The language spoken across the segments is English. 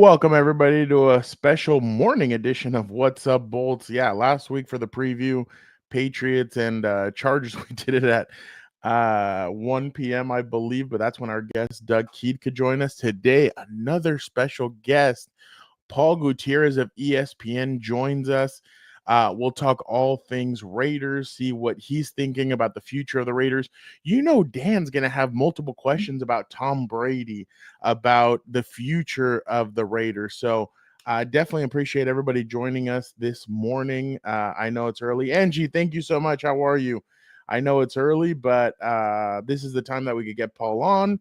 Welcome everybody to a special morning edition of What's Up Bolts. Yeah, last week for the preview, Patriots and Chargers, we did it at 1 p.m. I believe, but that's when our guest Doug Keed could join us. Today, another special guest, Paul Gutierrez of ESPN, joins us. We'll talk all things Raiders, see what he's thinking about the future of the Raiders. You know, Dan's going to have multiple questions about Tom Brady, about the future of the Raiders. So definitely appreciate everybody joining us this morning. I know it's early. Angie, thank you so much. How are you? I know it's early, but this is the time that we could get Paul on,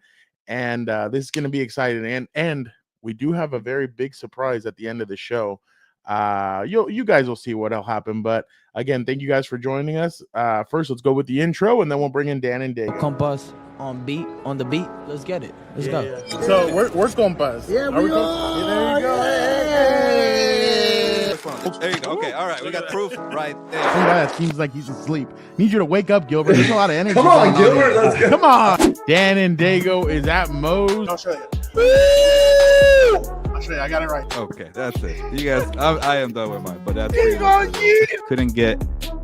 and this is going to be exciting. And we do have a very big surprise at the end of the show. You guys will see what'll happen. But again, thank you guys for joining us. First, let's go with the intro, and then we'll bring in Dan and Daygo. Compas on the beat. Let's get it. Let's go. Yeah. So where's Compas? Yeah, there you go. There you go. Okay, all right. We got proof right there. Some guy that seems like he's asleep. Need you to wake up, Gilbert. There's a lot of energy. Come on, Gilbert. Let's go. Come on. Dan and Daygo is at Moe's. I'll show you. I'll show you. I got it right. Okay, that's it. You guys, I am done with mine, but that's pretty much it. Couldn't get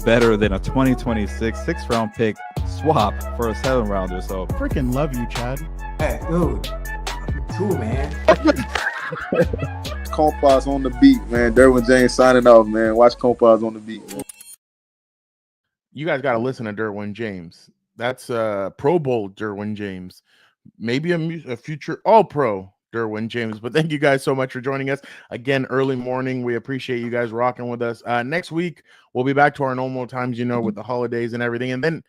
better than a 2026 6th-round pick swap for a 7th-rounder. So Freaking love you, Chad. Hey, dude. You too, man. Compas on the beat, man. Derwin James signing off, man. Watch Compas on the beat, man. You guys got to listen to Derwin James. That's Pro Bowl Derwin James. Maybe a future All-Pro Derwin James. But thank you guys so much for joining us. Again, early morning. We appreciate you guys rocking with us. Next week, we'll be back to our normal times, with the holidays and everything. And then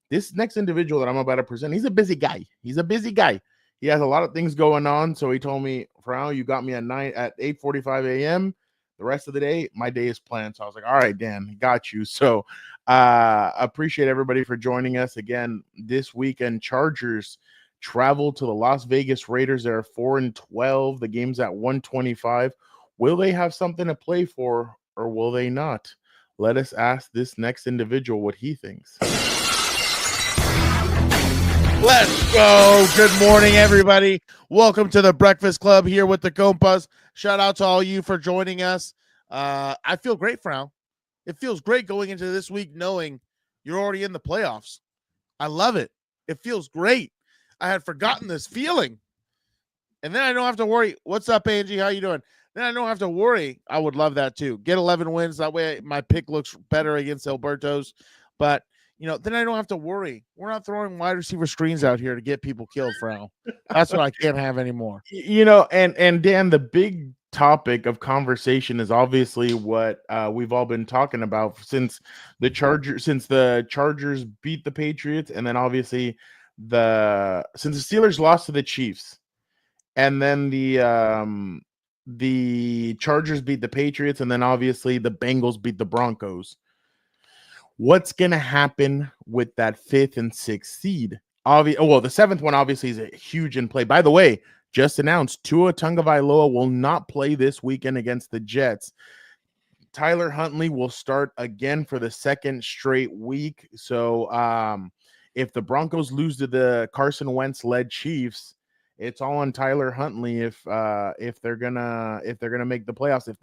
this next individual that I'm about to present, he's a busy guy. He has a lot of things going on. So he told me, Frau, you got me at 8:45 a.m. The rest of the day, my day is planned. So I was like, all right, Dan, got you. So appreciate everybody for joining us again this weekend. Chargers travel to the Las Vegas Raiders. They're 4-12. The game's at 125. Will they have something to play for, or will they not? Let us ask this next individual what he thinks. Let's go. Good morning, everybody. Welcome to the Breakfast Club here with the Compas. Shout out to all you for joining us. I feel great, Frau. It feels great going into this week knowing you're already in the playoffs. I love it. It feels great. I had forgotten this feeling. And then I don't have to worry. What's up, Angie? How you doing? Then I don't have to worry. I would love that too. Get 11 wins. That way my pick looks better against Alberto's. But then I don't have to worry. We're not throwing wide receiver screens out here to get people killed, Frau. That's what I can't have anymore. And Dan, the big topic of conversation is obviously what we've all been talking about since the Chargers beat the Patriots, and then obviously since the Steelers lost to the Chiefs, and then the Chargers beat the Patriots, and then obviously the Bengals beat the Broncos. What's going to happen with that 5th and 6th seed? The 7th one obviously is a huge in play. By the way, just announced Tua Tagovailoa will not play this weekend against the Jets. Tyler Huntley will start again for the 2nd straight week. So if the Broncos lose to the Carson Wentz-led Chiefs, it's all on Tyler Huntley if they're gonna make the playoffs. If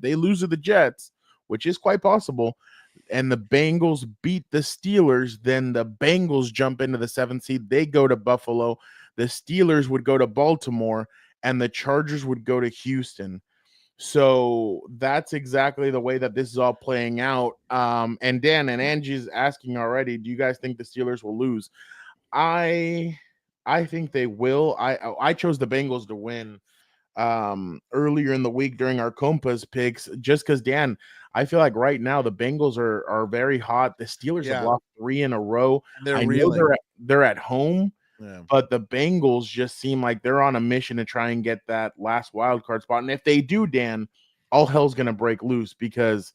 they lose to the Jets, which is quite possible, and the Bengals beat the Steelers, then the Bengals jump into the 7th seed. They go to Buffalo. The Steelers would go to Baltimore, and the Chargers would go to Houston. So that's exactly the way that this is all playing out. And Dan and Angie's asking already, do you guys think the Steelers will lose? I think they will. I chose the Bengals to win earlier in the week during our Compas picks, just because, Dan, I feel like right now the Bengals are very hot. The Steelers have lost 3 in a row. They're at home, but the Bengals just seem like they're on a mission to try and get that last wild card spot. And if they do, Dan, all hell's going to break loose, because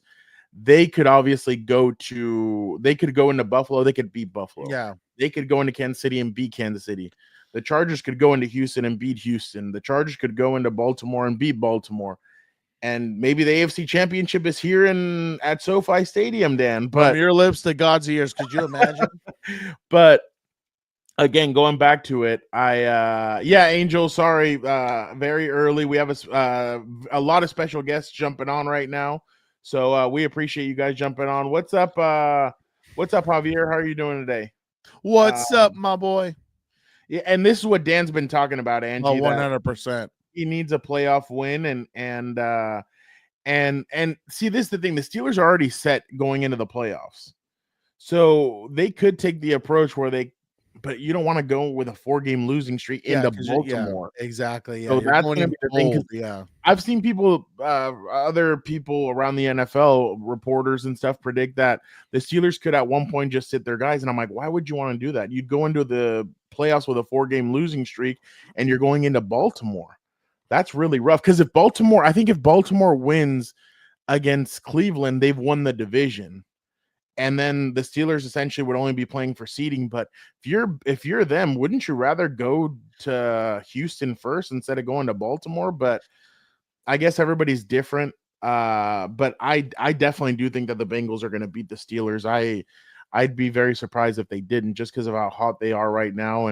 they could obviously go into Buffalo. They could beat Buffalo. Yeah. They could go into Kansas City and beat Kansas City. The Chargers could go into Houston and beat Houston. The Chargers could go into Baltimore and beat Baltimore. And maybe the AFC Championship is here at SoFi Stadium, Dan. But from your lips to God's ears, could you imagine? But again, going back to it, Angel, sorry, very early. We have a lot of special guests jumping on right now, so we appreciate you guys jumping on. What's up, Javier? How are you doing today? What's up, my boy? Yeah, and this is what Dan's been talking about, Angie. 100%. He needs a playoff win, and see, this is the thing: the Steelers are already set going into the playoffs, so they could take the approach where but you don't want to go with a 4-game losing streak into Baltimore. Exactly. Yeah, So that's going to be the thing. Yeah, I've seen people, other people around the NFL, reporters and stuff, predict that the Steelers could at one point just sit their guys. And I'm like, why would you want to do that? You'd go into the playoffs with a 4-game losing streak, and you're going into Baltimore. That's really rough. Because if Baltimore wins against Cleveland, they've won the division. And then the Steelers essentially would only be playing for seeding. But if you're them, wouldn't you rather go to Houston first instead of going to Baltimore? But I guess everybody's different. But I definitely do think that the Bengals are going to beat the Steelers. I'd be very surprised if they didn't, just because of how hot they are right now.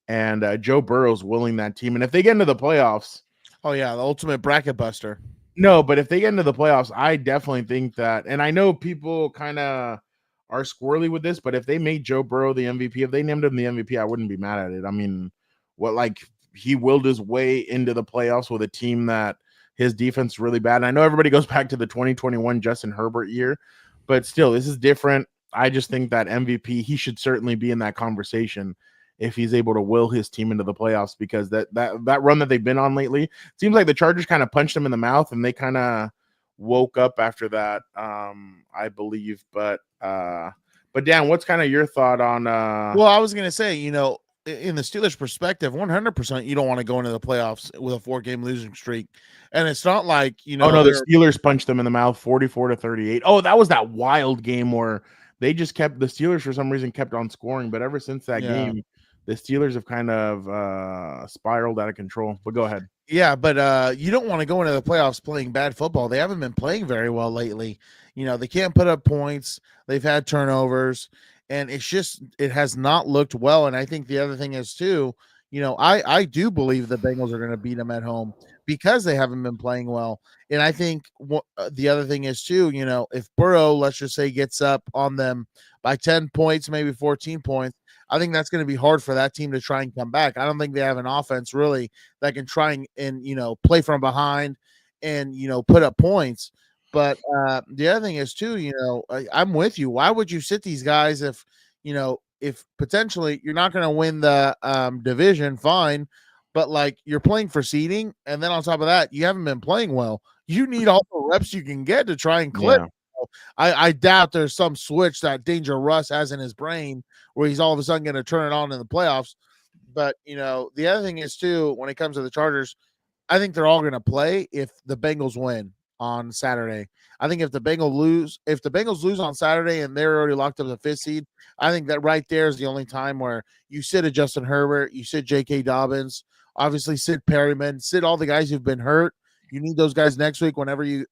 And Joe Burrow's willing that team. And if they get into the playoffs, oh yeah, the ultimate bracket buster. No, but if they get into the playoffs, I definitely think that, and I know people kind of are squirrely with this, but if they made Joe Burrow the MVP, if they named him the MVP, I wouldn't be mad at it. I mean, he willed his way into the playoffs with a team that his defense is really bad. And I know everybody goes back to the 2021 Justin Herbert year, but still, this is different. I just think that MVP, he should certainly be in that conversation if he's able to will his team into the playoffs, because that run that they've been on lately, seems like the Chargers kind of punched them in the mouth and they kind of woke up after that, I believe. But Dan, what's kind of your thought on well, I was going to say, in the Steelers perspective, 100% you don't want to go into the playoffs with a 4-game losing streak. And it's not like, oh no, the Steelers punched them in the mouth 44-38. Oh, that was that wild game where the Steelers for some reason kept on scoring, but ever since that game, the Steelers have kind of spiraled out of control. But go ahead. Yeah, but you don't want to go into the playoffs playing bad football. They haven't been playing very well lately. They can't put up points. They've had turnovers, and it has not looked well. And I think the other thing is too, I do believe the Bengals are going to beat them at home because they haven't been playing well. And I think the other thing is too, if Burrow, let's just say, gets up on them by 10 points, maybe 14 points, I think that's going to be hard for that team to try and come back. I don't think they have an offense really that can try and play from behind and, put up points. But the other thing is too, I'm with you. Why would you sit these guys if potentially you're not going to win the division, fine, but you're playing for seeding, and then on top of that, you haven't been playing well. You need all the reps you can get to try and clip. Yeah. I doubt there's some switch that Danger Russ has in his brain where he's all of a sudden going to turn it on in the playoffs. But, the other thing is too, when it comes to the Chargers, I think they're all going to play if the Bengals win on Saturday. I think if the Bengals lose on Saturday and they're already locked up the 5th seed, I think that right there is the only time where you sit a Justin Herbert, you sit J.K. Dobbins, obviously sit Perryman, sit all the guys who've been hurt. You need those guys next week whenever you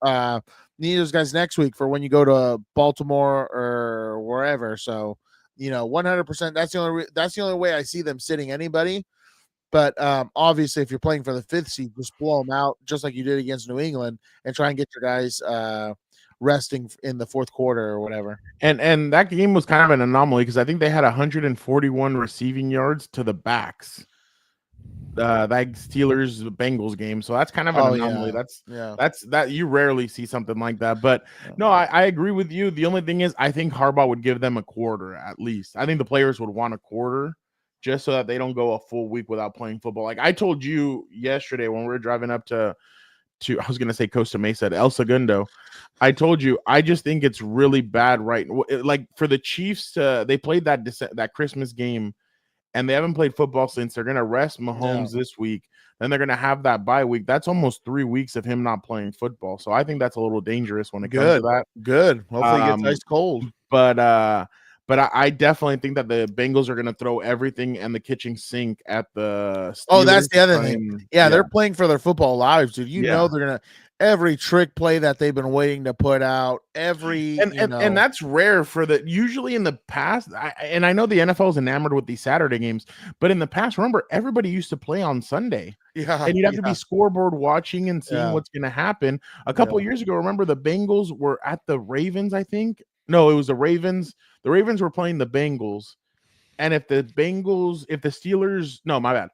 need those guys next week for when you go to Baltimore or wherever. So, 100%. That's the only way I see them sitting anybody. But obviously, if you're playing for the 5th seed, just blow them out, just like you did against New England, and try and get your guys resting in the 4th quarter or whatever. And that game was kind of an anomaly because I think they had 141 receiving yards to the backs. That Steelers Bengals game, so that's kind of an anomaly. That's you rarely see something like that. But no, I agree with you. The only thing is, I think Harbaugh would give them a quarter at least. I think the players would want a quarter just so that they don't go a full week without playing football. Like I told you yesterday when we were driving up to I was going to say Costa Mesa, El Segundo. I told you, I just think it's really bad, right? Like for the Chiefs, they played that Christmas game, and they haven't played football since. They're going to rest Mahomes this week. Then they're going to have that bye week. That's almost 3 weeks of him not playing football. So I think that's a little dangerous when it comes to that. Good. Hopefully it gets ice cold. But I definitely think that the Bengals are going to throw everything and the kitchen sink at the Steelers. Oh, that's the other thing. Yeah, they're playing for their football lives, dude. You know they're going to every trick play that they've been waiting to put out, and that's rare for the usually in the past. I know the NFL is enamored with these Saturday games, but in the past, remember everybody used to play on Sunday. Yeah, and you'd have to be scoreboard watching and seeing what's going to happen. A couple years ago, remember the Bengals were at the Ravens, I think. No, it was the Ravens. The Ravens were playing the Bengals. And if the Steelers, no, my bad.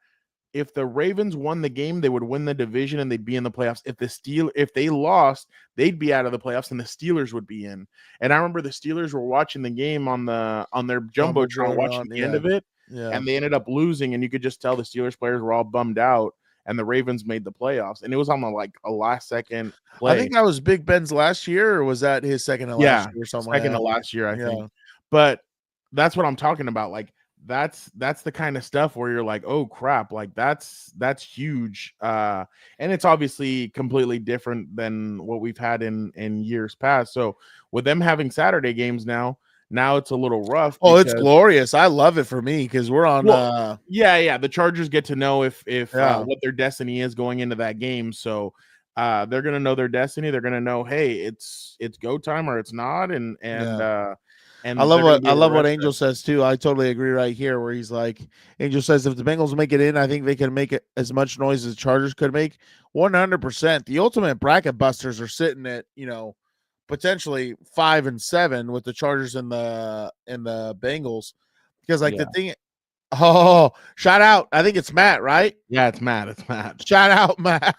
If the Ravens won the game, they would win the division and they'd be in the playoffs. If they lost, they'd be out of the playoffs and the Steelers would be in. And I remember the Steelers were watching the game on their jumbotron, watching the end of it. Yeah. And they ended up losing, and you could just tell the Steelers players were all bummed out. And the Ravens made the playoffs, and it was on a last second play. I think that was Big Ben's last year, or was that his second to last year or something? Second to last year, I think. But that's what I'm talking about. Like that's the kind of stuff where you're like, oh crap, like that's huge. And it's obviously completely different than what we've had in years past. So with them having Saturday games now it's a little rough. Oh, it's glorious. I love it for me because we're on. The Chargers get to know if what their destiny is going into that game. So they're gonna know their destiny. They're gonna know, hey, it's go time or it's not. And I love what Angel says too. I totally agree right here where he's like, Angel says if the Bengals make it in, I think they can make it as much noise as the Chargers could make. 100%. The ultimate bracket busters are sitting at potentially 5-7 with the Chargers and the Bengals, because the thing. Oh, shout out! I think it's Matt, right? Yeah, it's Matt. Shout out, Matt.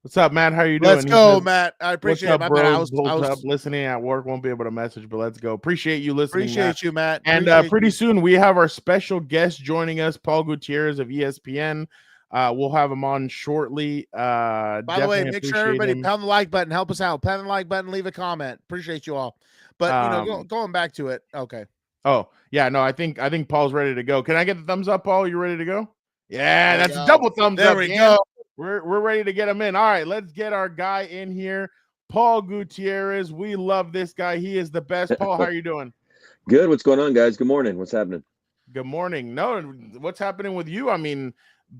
What's up, Matt? How are you doing? Let's go, Matt. I appreciate it. Bro? I was listening at work. Won't be able to message, but let's go. Appreciate you listening. Appreciate you, Matt. And pretty soon we have our special guest joining us, Paul Gutierrez of ESPN. We'll have him on shortly. By the way, make sure everybody pound the like button. Help us out. Pound the like button. Leave a comment. Appreciate you all. But going back to it. Okay. Oh yeah, no, I think Paul's ready to go. Can I get the thumbs up, Paul? You ready to go? Yeah, that's a double thumbs up. There we go. We're ready to get him in. All right, let's get our guy in here, Paul Gutierrez. We love this guy. He is the best. Paul, how are you doing? Good. What's going on, guys? Good morning. What's happening? Good morning. No, what's happening with you? I mean,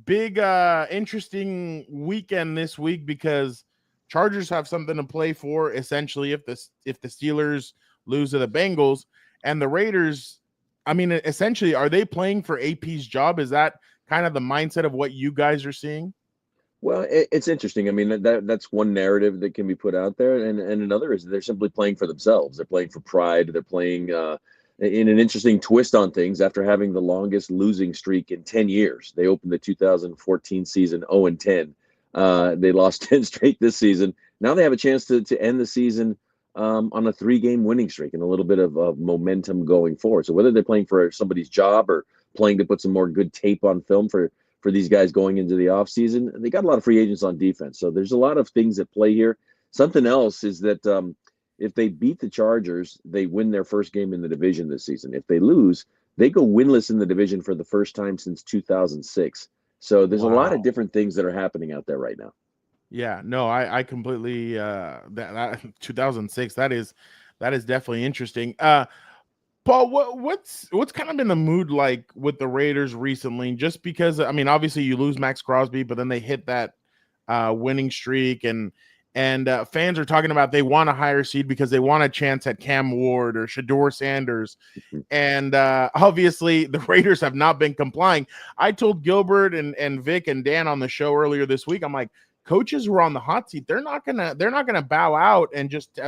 big interesting weekend this week because Chargers have something to play for essentially if the Steelers lose to the Bengals, and the Raiders, I mean, essentially, are they playing for AP's job? Is that kind of the mindset of what you guys are seeing? Well, it's interesting. I mean, that's one narrative that can be put out there, and another is they're simply playing for themselves. They're playing for pride. They're playing in an interesting twist on things after having the longest losing streak in 10 years. They opened the 2014 season 0-10. They lost 10 straight this season. Now they have a chance to end the season on a 3-game winning streak and a little bit of momentum going forward. So whether they're playing for somebody's job or playing to put some more good tape on film for these guys going into the offseason, they got a lot of free agents on defense. So there's a lot of things at play here. Something else is that if they beat the Chargers, they win their first game in the division this season. If they lose, they go winless in the division for the first time since 2006. So there's a lot of different things that are happening out there right now. Yeah, no, I completely that 2006. That is definitely interesting. Paul, what's kind of been the mood like with the Raiders recently? Just because, I mean, obviously you lose Max Crosby, but then they hit that winning streak, and fans are talking about they want a higher seed because they want a chance at Cam Ward or Shador Sanders, and obviously the Raiders have not been complying. I told Gilbert and Vic and Dan on the show earlier this week, I'm like, coaches who are on the hot seat, they're not gonna bow out and just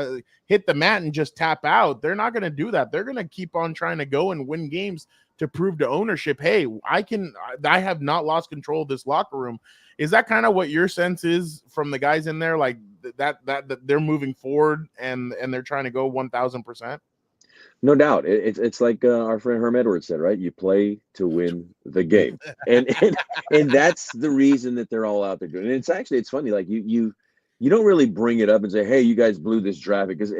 hit the mat and just tap out. They're not gonna do that. They're gonna keep on trying to go and win games to prove to ownership, hey, I have not lost control of this locker room. Is that kind of what your sense is from the guys in there, like that they're moving forward and they're trying to go 1,000%? No doubt. It's like our friend Herbert said, right? You play to win the game. And that's the reason that they're all out there doing it. And it's funny, like you don't really bring it up and say, hey, you guys blew this draft, because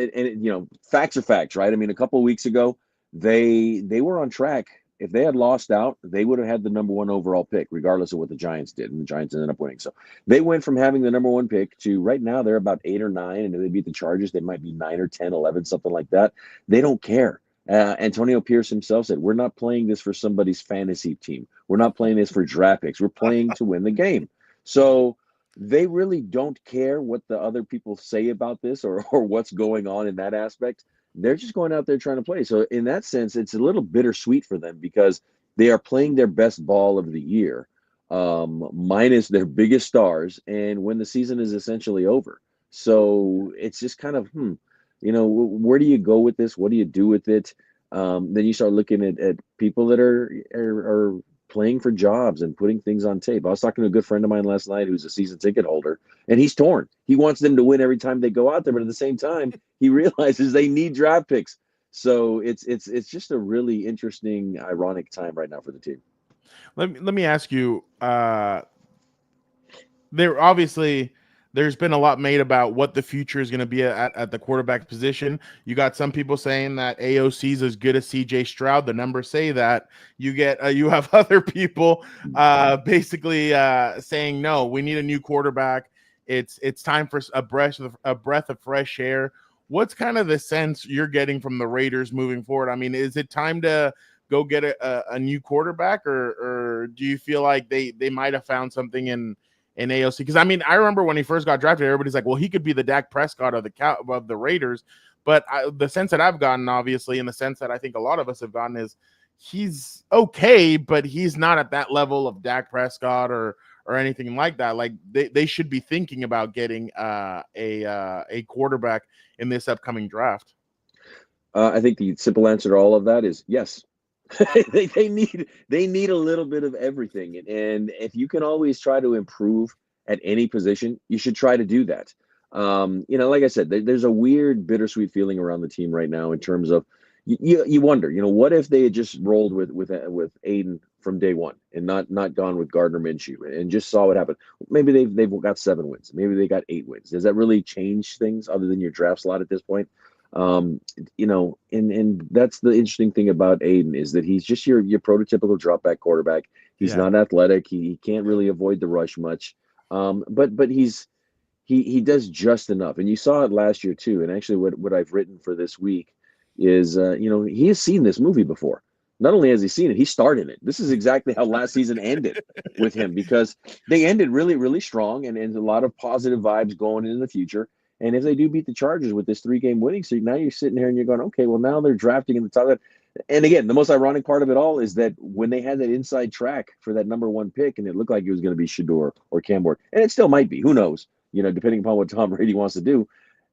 facts are facts, right? I mean, a couple of weeks ago, they were on track. If they had lost out, they would have had the number 1 overall pick, regardless of what the Giants did, and the Giants ended up winning. So they went from having the number 1 pick to right now they're about 8 or 9, and if they beat the Chargers, they might be 9 or 10, 11, something like that. They don't care. Antonio Pierce himself said, we're not playing this for somebody's fantasy team. We're not playing this for draft picks. We're playing to win the game. So they really don't care what the other people say about this or what's going on in that aspect. They're just going out there trying to play. So in that sense, it's a little bittersweet for them because they are playing their best ball of the year, minus their biggest stars, and when the season is essentially over. So it's just kind of, where do you go with this? What do you do with it? Then you start looking at people that are playing for jobs and putting things on tape. I was talking to a good friend of mine last night who's a season ticket holder, and he's torn. He wants them to win every time they go out there, but at the same time, he realizes they need draft picks. So it's just a really interesting, ironic time right now for the team. Let me ask you. There's been a lot made about what the future is going to be at the quarterback position. You got some people saying that AOC is as good as CJ Stroud. The numbers say that. You have other people basically saying, no, we need a new quarterback. It's time for a breath of fresh air. What's kind of the sense you're getting from the Raiders moving forward? I mean, is it time to go get a new quarterback, or do you feel like they might have found something in AOC? Because I mean, I remember when he first got drafted, everybody's like, well, he could be the Dak Prescott of the Raiders. But the sense that I've gotten, obviously, and the sense that I think a lot of us have gotten is he's okay, but he's not at that level of Dak Prescott or anything like that. Like they should be thinking about getting a quarterback in this upcoming draft. I think the simple answer to all of that is yes. they need a little bit of everything, and if you can always try to improve at any position, you should try to do that. Like I said, there's a weird bittersweet feeling around the team right now in terms of you wonder, what if they had just rolled with Aiden from day one and not gone with Gardner Minshew and just saw what happened. Maybe they've got 7 wins, maybe they got 8 wins. Does that really change things other than your draft slot at this point? And that's the interesting thing about Aiden is that he's just your prototypical drop back quarterback. He's not athletic. He can't really avoid the rush much. But he does just enough. And you saw it last year too. And actually what I've written for this week is, he has seen this movie before. Not only has he seen it, he starred in it. This is exactly how last season ended with him, because they ended really, really strong and a lot of positive vibes going into the future. And if they do beat the Chargers with this 3-game winning streak, now you're sitting here and you're going, okay, well, now they're drafting in the top. And again, the most ironic part of it all is that when they had that inside track for that number 1 pick, and it looked like it was going to be Shador or Cam Ward, and it still might be, who knows, depending upon what Tom Brady wants to do.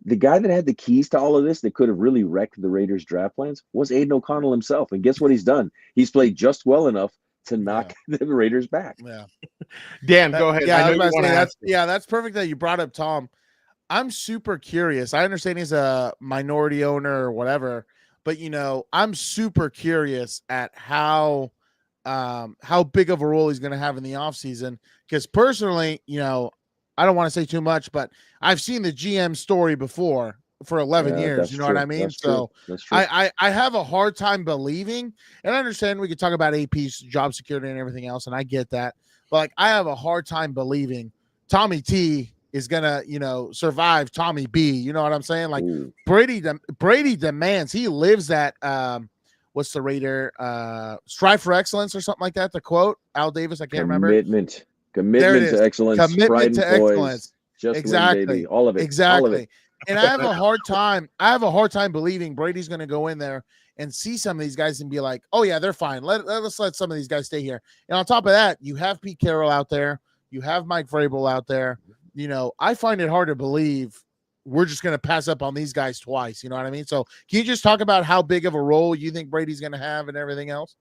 The guy that had the keys to all of this that could have really wrecked the Raiders' draft plans was Aiden O'Connell himself. And guess what he's done? He's played just well enough to knock the Raiders back. Yeah. Dan, go ahead. That's perfect that you brought up Tom. I'm super curious. I understand he's a minority owner or whatever, but I'm super curious at how big of a role he's going to have in the offseason. Because personally, I don't want to say too much, but I've seen the GM story before for 11 years. You know what I mean? So I have a hard time believing, and I understand we could talk about AP's job security and everything else, and I get that. But I have a hard time believing Tommy T is gonna, survive Tommy B. You know what I'm saying? Like Brady demands. He lives at what's the Raider? Strive for excellence or something like that. To quote Al Davis, I can't remember. Commitment to excellence. Commitment to excellence. Just exactly. Win, baby. All of it. Exactly. All of it. And I have a hard time believing Brady's going to go in there and see some of these guys and be like, oh yeah, they're fine. Let's let some of these guys stay here. And on top of that, you have Pete Carroll out there. You have Mike Vrabel out there. I find it hard to believe we're just going to pass up on these guys twice. You know what I mean? So can you just talk about how big of a role you think Brady's going to have and everything else?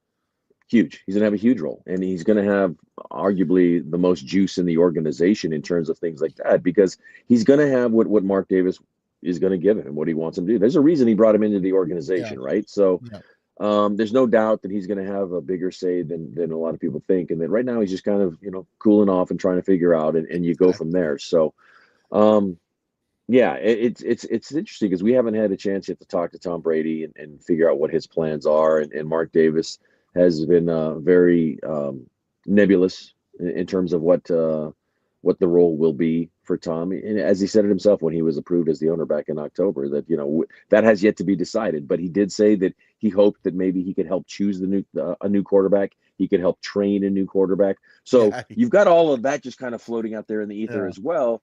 Huge. He's going to have a huge role, and he's going to have arguably the most juice in the organization in terms of things like that, because he's going to have what Mark Davis is going to give him and what he wants him to do. There's a reason he brought him into the organization, right? So there's no doubt that he's going to have a bigger say than a lot of people think. And then right now he's just kind of, cooling off and trying to figure out, and you go from there. So, it's interesting because we haven't had a chance yet to talk to Tom Brady and figure out what his plans are. And Mark Davis has been very nebulous in terms of what the role will be for Tom. And as he said it himself when he was approved as the owner back in October, that that has yet to be decided. But he did say that he hoped that maybe he could help choose a new quarterback. He could help train a new quarterback. So Yeah. you've got all of that just kind of floating out there in the ether Yeah. as well.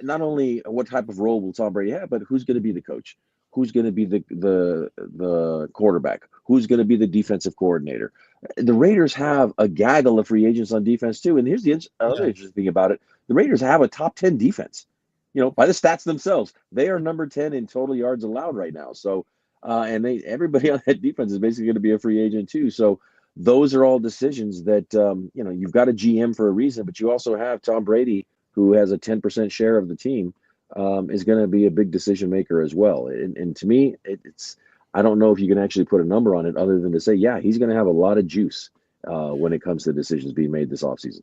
Not only what type of role will Tom Brady have, but who's going to be the coach? Who's going to be the quarterback? Who's going to be the defensive coordinator? The Raiders have a gaggle of free agents on defense too. And here's the other interesting thing about it: the Raiders have a top 10 defense. By the stats themselves, they are number 10 in total yards allowed right now. So, and everybody on that defense is basically going to be a free agent too. So, those are all decisions that you've got a GM for a reason, but you also have Tom Brady, who has a 10% share of the team, is going to be a big decision maker as well. And to me, I don't know if you can actually put a number on it other than to say, yeah, he's going to have a lot of juice when it comes to decisions being made this offseason.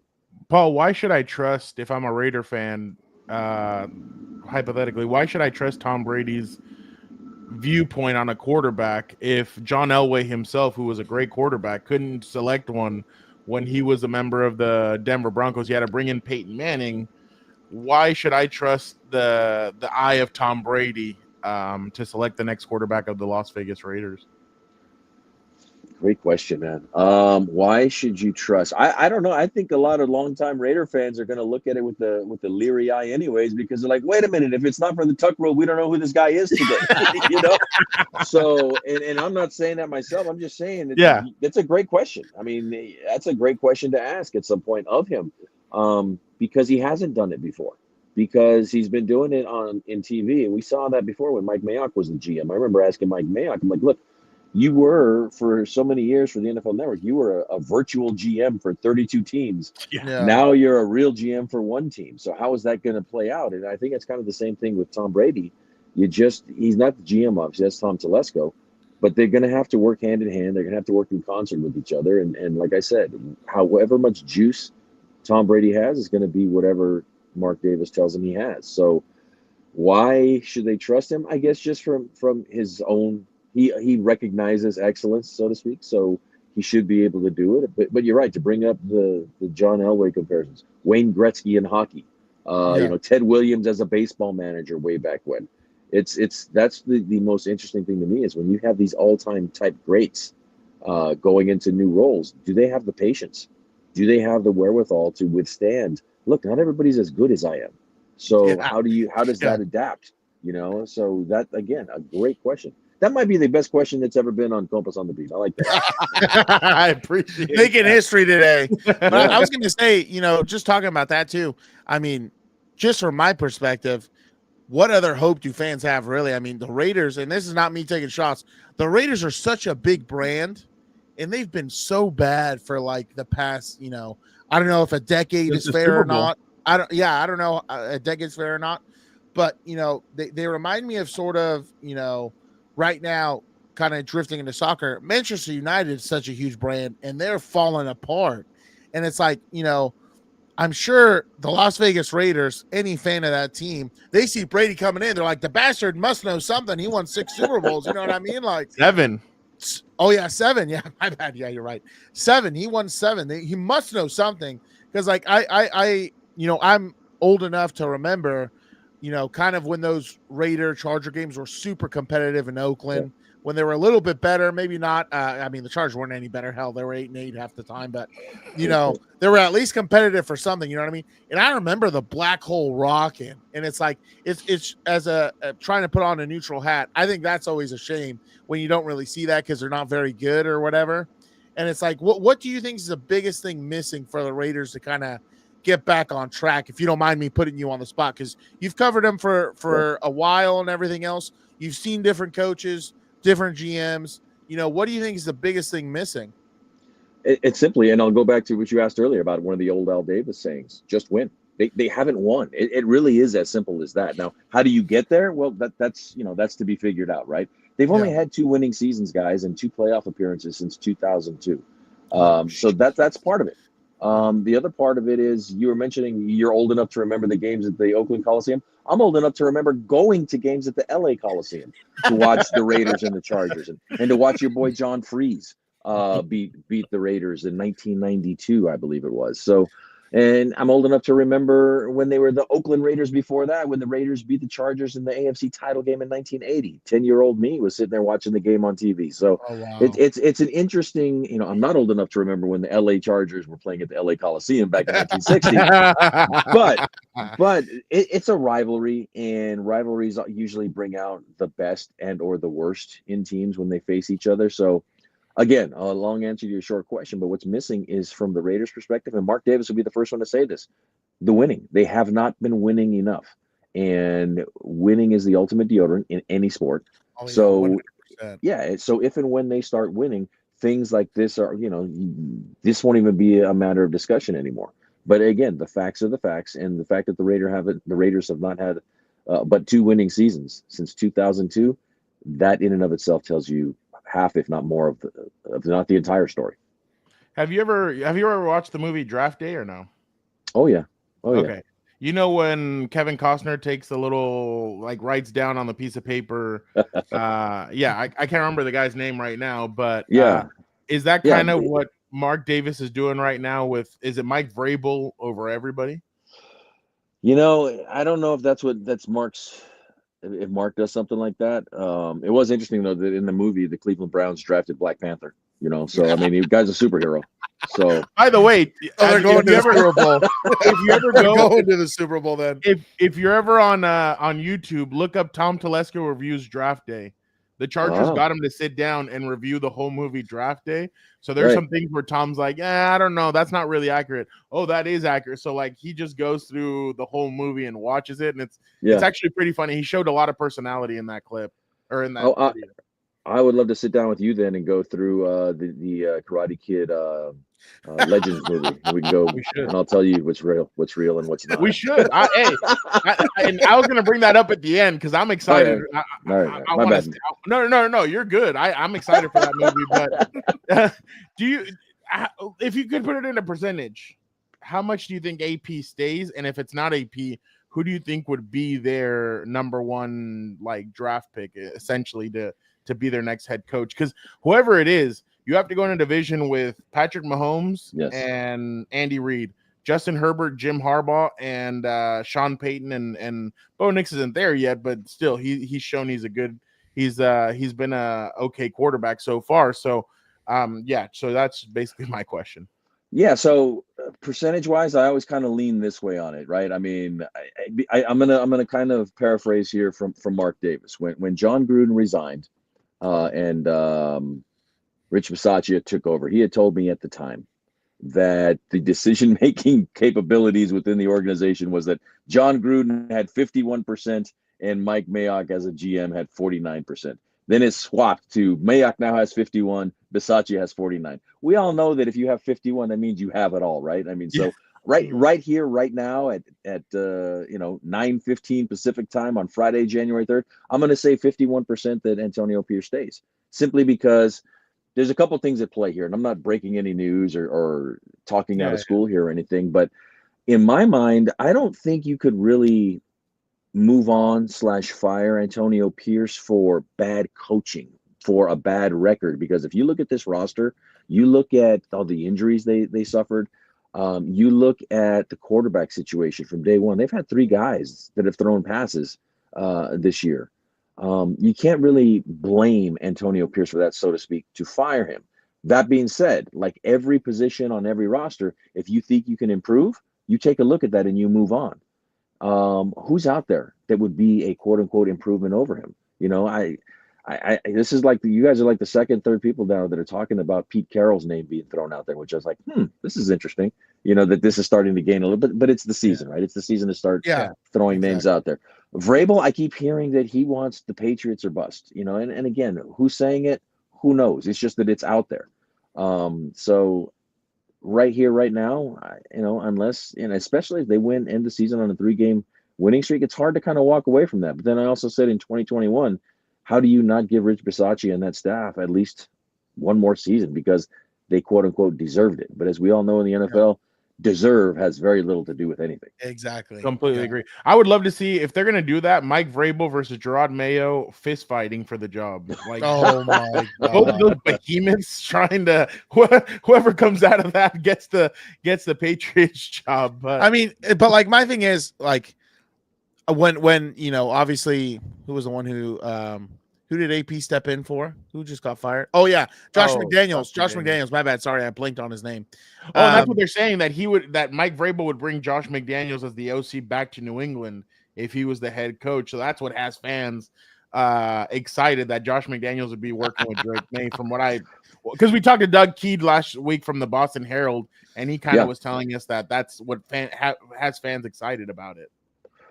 Paul, why should I trust, if I'm a Raider fan, hypothetically, why should I trust Tom Brady's viewpoint on a quarterback if John Elway himself, who was a great quarterback, couldn't select one when he was a member of the Denver Broncos? He had to bring in Peyton Manning. Why should I trust the eye of Tom Brady to select the next quarterback of the Las Vegas Raiders? Great question, man. Why should you trust? I don't know. I think a lot of longtime Raider fans are going to look at it with the leery eye, anyways, because they're like, "Wait a minute! If it's not for the tuck rule, we don't know who this guy is today." So, and I'm not saying that myself. I'm just saying, it's a great question. I mean, that's a great question to ask at some point of him, because he hasn't done it before. Because he's been doing it in TV, and we saw that before when Mike Mayock was the GM. I remember asking Mike Mayock, I'm like, "Look, you were for so many years for the NFL Network, you were a virtual GM for 32 teams. Yeah. Now you're a real GM for one team. So how is that going to play out?" And I think it's kind of the same thing with Tom Brady. He's not the GM, obviously, that's Tom Telesco, but they're going to have to work hand in hand. They're going to have to work in concert with each other. And like I said, however much juice Tom Brady has is going to be whatever Mark Davis tells him he has. So why should they trust him? I guess just from his own. He recognizes excellence, so to speak, so he should be able to do it. But you're right to bring up the John Elway comparisons. Wayne Gretzky in hockey, Ted Williams as a baseball manager way back when. That's the most interesting thing to me is when you have these all-time type greats going into new roles. Do they have the patience? Do they have the wherewithal to withstand? Look, not everybody's as good as I am. So how does that adapt? So that, again, a great question. That might be the best question that's ever been on Compas on the Beat. I like that. I appreciate making history today. But I was going to say, just talking about that too. I mean, just from my perspective, what other hope do fans have, really? I mean, the Raiders, and this is not me taking shots, the Raiders are such a big brand, and they've been so bad for like the past, I don't know if a decade is fair or not. I don't know a decade's fair or not. But, they remind me of sort of, right now, kind of drifting into soccer. Manchester United is such a huge brand, and they're falling apart. And it's like, I'm sure the Las Vegas Raiders, any fan of that team, they see Brady coming in. They're like, the bastard must know something. He won 6 Super Bowls. You know what I mean? Like 7. Oh, yeah, 7. Yeah, my bad. Yeah, you're right. 7. He won 7. He must know something because, like, I'm old enough to remember – kind of when those Charger games were super competitive in Oakland, when they were a little bit better, maybe not. The Chargers weren't any better. Hell, they were 8-8 half the time, but they were at least competitive for something. You know what I mean? And I remember the Black Hole rocking, and it's like it's as a trying to put on a neutral hat. I think that's always a shame when you don't really see that because they're not very good or whatever. And it's like, what do you think is the biggest thing missing for the Raiders to kind of get back on track, if you don't mind me putting you on the spot, because you've covered them for a while and everything else. You've seen different coaches, different GMs. What do you think is the biggest thing missing? It's simply, and I'll go back to what you asked earlier about one of the old Al Davis sayings, just win. They haven't won. It really is as simple as that. Now, how do you get there? Well, that's to be figured out, right? They've only had 2 winning seasons, guys, and 2 playoff appearances since 2002. So that's part of it. The other part of it is you were mentioning you're old enough to remember the games at the Oakland Coliseum. I'm old enough to remember going to games at the LA Coliseum to watch the Raiders and the Chargers and to watch your boy John Freeze beat the Raiders in 1992, I believe it was. So, And I'm old enough to remember when they were the Oakland Raiders before that, when the Raiders beat the Chargers in the AFC title game in 1980. 10-year-old me was sitting there watching the game on TV. So Oh wow. it's an interesting, I'm not old enough to remember when the LA Chargers were playing at the LA Coliseum back in 1960. but it's a rivalry, and rivalries usually bring out the best and or the worst in teams when they face each other. So again, a long answer to your short question, but what's missing is from the Raiders' perspective, and Mark Davis will be the first one to say this, the winning. They have not been winning enough. And winning is the ultimate deodorant in any sport. Oh, yeah, so 100%. So if and when they start winning, things like this are, this won't even be a matter of discussion anymore. But again, the facts are the facts, and the fact that the Raiders have not had but 2 winning seasons since 2002, that in and of itself tells you half, if not more, of not the entire story. Have you ever watched the movie Draft Day or no? Oh yeah. Okay. You know when Kevin Costner takes a little, like, writes down on the piece of paper. I can't remember the guy's name right now, but is that kind of what Mark Davis is doing right now with? Is it Mike Vrabel over everybody? I don't know if that's Mark's. If Mark does something like that, it was interesting though that in the movie the Cleveland Browns drafted Black Panther. So I mean, the guy's a superhero. So by the way, they're going to the Super Bowl. If you ever go to the Super Bowl, then if you're ever on YouTube, look up Tom Telesco reviews Draft Day. The Chargers got him to sit down and review the whole movie Draft Day. So there's some things where Tom's like, I don't know, that's not really accurate. Oh, that is accurate. So like he just goes through the whole movie and watches it, and it's actually pretty funny. He showed a lot of personality in that clip or in that video. I would love to sit down with you then and go through the Karate Kid Legends movie. We can go, and I'll tell you what's real, and what's not. We should. And I was gonna bring that up at the end because I'm excited. No, you're good. I'm excited for that movie. But if you could put it in a percentage, how much do you think AP stays? And if it's not AP, who do you think would be their number one draft pick, essentially to be their next head coach? Because whoever it is, you have to go in a division with Patrick Mahomes and Andy Reid, Justin Herbert, Jim Harbaugh, and Sean Payton, and Bo Nix isn't there yet, but still he's shown he's been a okay quarterback so far. So so that's basically my question. Yeah, so percentage-wise, I always kind of lean this way on it, right? I mean, I'm gonna kind of paraphrase here from Mark Davis. When John Gruden resigned, and Rich Bisaccia took over, he had told me at the time that the decision-making capabilities within the organization was that John Gruden had 51% and Mike Mayock as a GM had 49%. Then it swapped to Mayock now has 51, Bisaccia has 49. We all know that if you have 51, that means you have it all, right? I mean, so right here, right now at 9:15 Pacific time on Friday, January 3rd, I'm going to say 51% that Antonio Pierce stays, simply because there's a couple things at play here, and I'm not breaking any news or talking out of school here or anything, but in my mind, I don't think you could really move on / fire Antonio Pierce for bad coaching, for a bad record. Because if you look at this roster, you look at all the injuries they suffered, you look at the quarterback situation from day one. They've had 3 guys that have thrown passes this year. You can't really blame Antonio Pierce for that, so to speak, to fire him. That being said, like every position on every roster, if you think you can improve, you take a look at that and you move on. Who's out there that would be a quote unquote improvement over him? I this is like you guys are like the second, third people now that are talking about Pete Carroll's name being thrown out there, which I was like, this is interesting. That this is starting to gain a little bit, but it's the season, right? It's the season to start throwing names out there. Vrabel, I keep hearing that he wants the Patriots or bust, and again, who's saying it? Who knows? It's just that it's out there. So right here, right now, unless, especially if they end the season on a 3-game winning streak, it's hard to kind of walk away from that. But then I also said in 2021, how do you not give Rich Bisaccia and that staff at least one more season, because they quote unquote deserved it? But as we all know in the NFL, deserve has very little to do with anything. Exactly. Completely Yeah. agree. I would love to see if they're gonna do that. Mike Vrabel versus Gerard Mayo fist fighting for the job. Like, Oh my both of those god. behemoths trying to whoever comes out of that gets the Patriots job. But I mean, but like my thing is like when obviously who was the one who did AP step in for? Who just got fired? Oh yeah, Josh McDaniels. Josh McDaniels. My bad. Sorry, I blinked on his name. Oh, and that's what they're saying, that Mike Vrabel would bring Josh McDaniels as the OC back to New England if he was the head coach. So that's what has fans excited, that Josh McDaniels would be working with Drake May. Because we talked to Doug Keed last week from the Boston Herald, and he kind of was telling us that that's what has fans excited about it.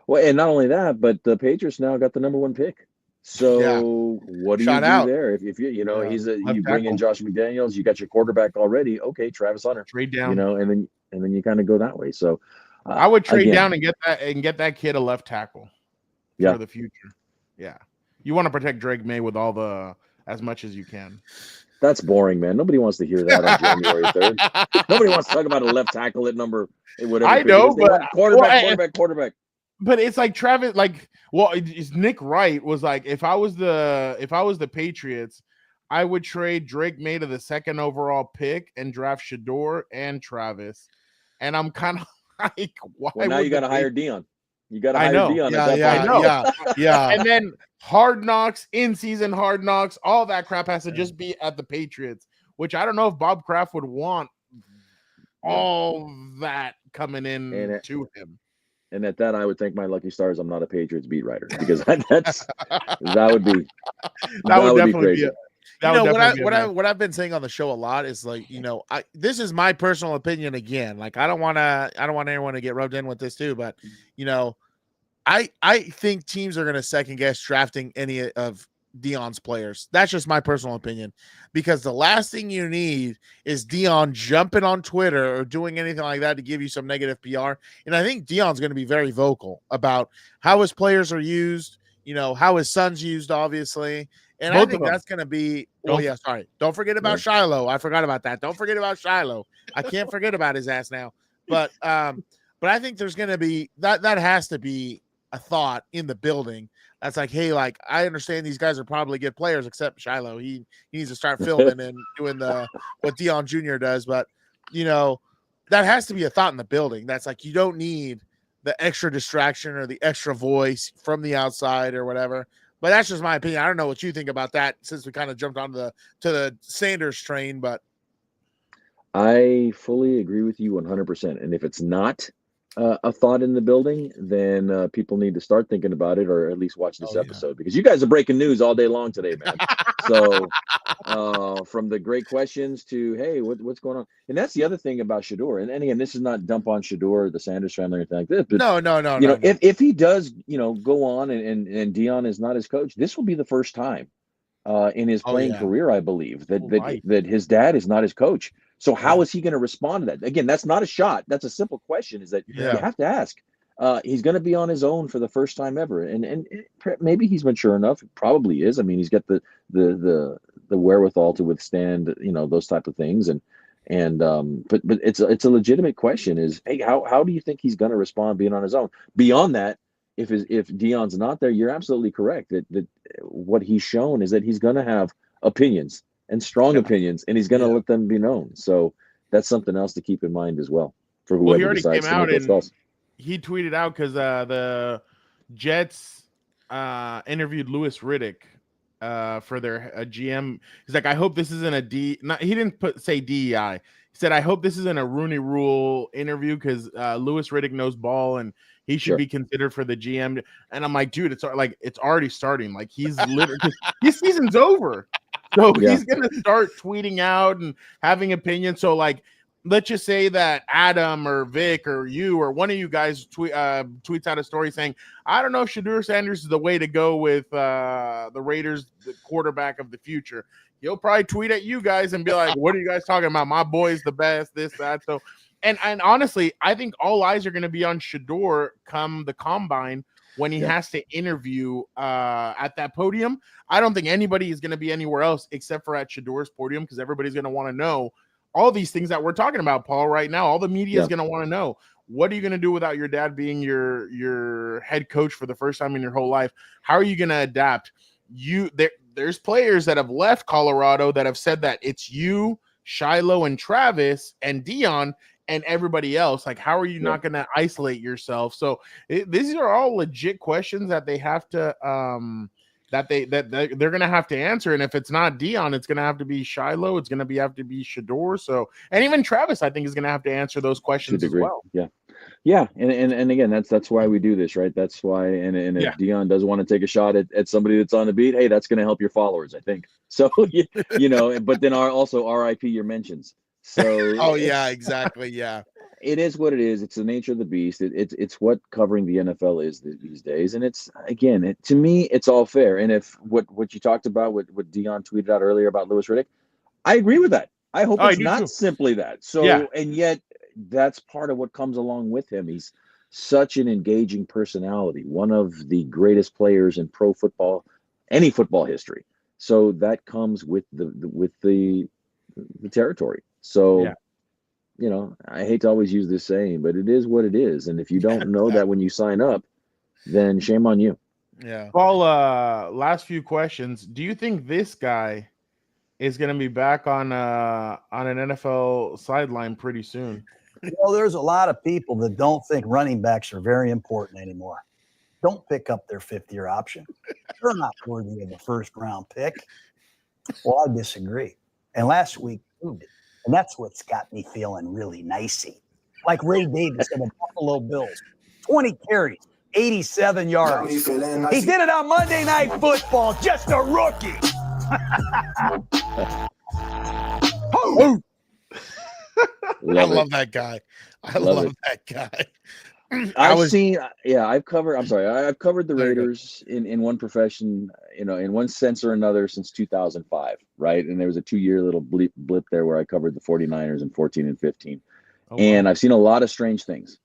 Well, and not only that, but the Patriots now got the number 1 pick. So what do you do there? If you you bring in Josh McDaniels, you got your quarterback already. Okay, Travis Hunter, trade down. And then you kind of go that way. So I would trade down and get that kid a left tackle for the future. Yeah, you want to protect Drake May with as much as you can. That's boring, man. Nobody wants to hear that on January 3rd. Nobody wants to talk about a left tackle at number whatever. I know, but quarterback. But it's like Travis, it's Nick Wright was like, if I was the Patriots, I would trade Drake May to the 2nd overall pick and draft Shador and Travis. And I'm kind of like, why? Well, now you got to hire Dion. You got to hire Dion. Yeah. And then Hard Knocks, in-season Hard Knocks, all that crap has to just be at the Patriots, which I don't know if Bob Kraft would want all that coming in to him. And at that, I would thank my lucky stars I'm not a Patriots beat writer, because that would be crazy. What I've been saying on the show a lot is like, this is my personal opinion again. Like, I don't want anyone to get rubbed in with this too, but I think teams are going to second guess drafting any of Dion's players. That's just my personal opinion, because the last thing you need is Dion jumping on Twitter or doing anything like that to give you some negative PR. And I think Dion's going to be very vocal about how his players are used, how his son's used, obviously. And I think that's going to be, don't forget about Shiloh. I forgot about that. Don't forget about Shiloh. I can't forget about his ass now. But I think there's going to be that has to be a thought in the building. That's like, hey, like, I understand these guys are probably good players, except Shiloh. He needs to start filming and doing what Dion Jr. does. But, that has to be a thought in the building. That's like, you don't need the extra distraction or the extra voice from the outside or whatever. But that's just my opinion. I don't know what you think about that, since we kind of jumped onto the Sanders train. But I fully agree with you 100%. And if it's not a thought in the building, then people need to start thinking about it, or at least watch this episode, because you guys are breaking news all day long today, man. So from the great questions to, hey, what's going on? And that's the other thing about Shador. And again, this is not dump on Shador, the Sanders family, or anything like this. But no. If he does, go on and Dion is not his coach, this will be the first time in his playing career, I believe, that his dad is not his coach. So how is he going to respond to that? Again, that's not a shot. That's a simple question, is that you have to ask. He's going to be on his own for the first time ever. And maybe he's mature enough. Probably is. I mean, he's got the wherewithal to withstand, those type of things. But it's a legitimate question, is, hey, how do you think he's going to respond being on his own? Beyond that, if Dion's not there, you're absolutely correct that what he's shown is that he's going to have opinions, and strong opinions, and he's going to let them be known. So that's something else to keep in mind as well for whoever he already decides came out to and he tweeted out, because the Jets interviewed Louis Riddick for their GM. He's like, I hope this isn't he didn't say DEI. He said, I hope this isn't a Rooney Rule interview, because Louis Riddick knows ball and he should be considered for the GM. And I'm like, dude, it's already starting. Like, he's literally his season's over. So he's going to start tweeting out and having opinions. So, like, let's just say that Adam or Vic or you or one of you guys tweets out a story saying, I don't know if Shador Sanders is the way to go with the Raiders, the quarterback of the future. He'll probably tweet at you guys and be like, what are you guys talking about? My boy's the best, this, that. So, and honestly, I think all eyes are going to be on Shador come the combine, when he has to interview at that podium. I don't think anybody is going to be anywhere else except for at Shador's podium, because everybody's going to want to know, all these things that we're talking about, Paul, right now. All the media is Yeah. going to want to know, what are you going to do without your dad being your head coach for the first time in your whole life? How are you going to adapt? There's players that have left Colorado that have said that it's you, Shiloh, and Travis, and Dion, and everybody else. Like, how are you not going to isolate yourself? So these are all legit questions that they have to that they're going to have to answer. And if it's not Dion, it's going to have to be Shiloh. It's going to have to be Shador. So, and even Travis, I think, is going to have to answer those questions as well. Yeah. And again, that's why we do this, right? That's why. And if Dion does want to take a shot at somebody that's on the beat, hey, that's going to help your followers, I think. So, but then also RIP your mentions. So, oh yeah, exactly. Yeah. It is what it is. It's the nature of the beast. It's what covering the NFL is these days. And it's, again, to me, it's all fair. And if what you talked about, what Dion tweeted out earlier about Louis Riddick, I agree with that. I hope it's not simply that. So, and yet that's part of what comes along with him. He's such an engaging personality, one of the greatest players in pro football, any football history. So that comes with the territory. So, I hate to always use this saying, but it is what it is. And if you don't know that when you sign up, then shame on you. Yeah. Paul, last few questions. Do you think this guy is going to be back on an NFL sideline pretty soon? Well, there's a lot of people that don't think running backs are very important anymore. Don't pick up their fifth-year option. They're not worthy of a first-round pick. Well, I disagree. And last week proved it. And that's what's got me feeling really nicey. Like Ray Davis in the Buffalo Bills. 20 carries, 87 yards. He did it on Monday Night Football, just a rookie. I love that guy. I love that guy. I've covered the Raiders in one profession, in one sense or another since 2005, right? And there was a 2-year little blip there where I covered the 49ers in 14 and 15. And I've seen a lot of strange things.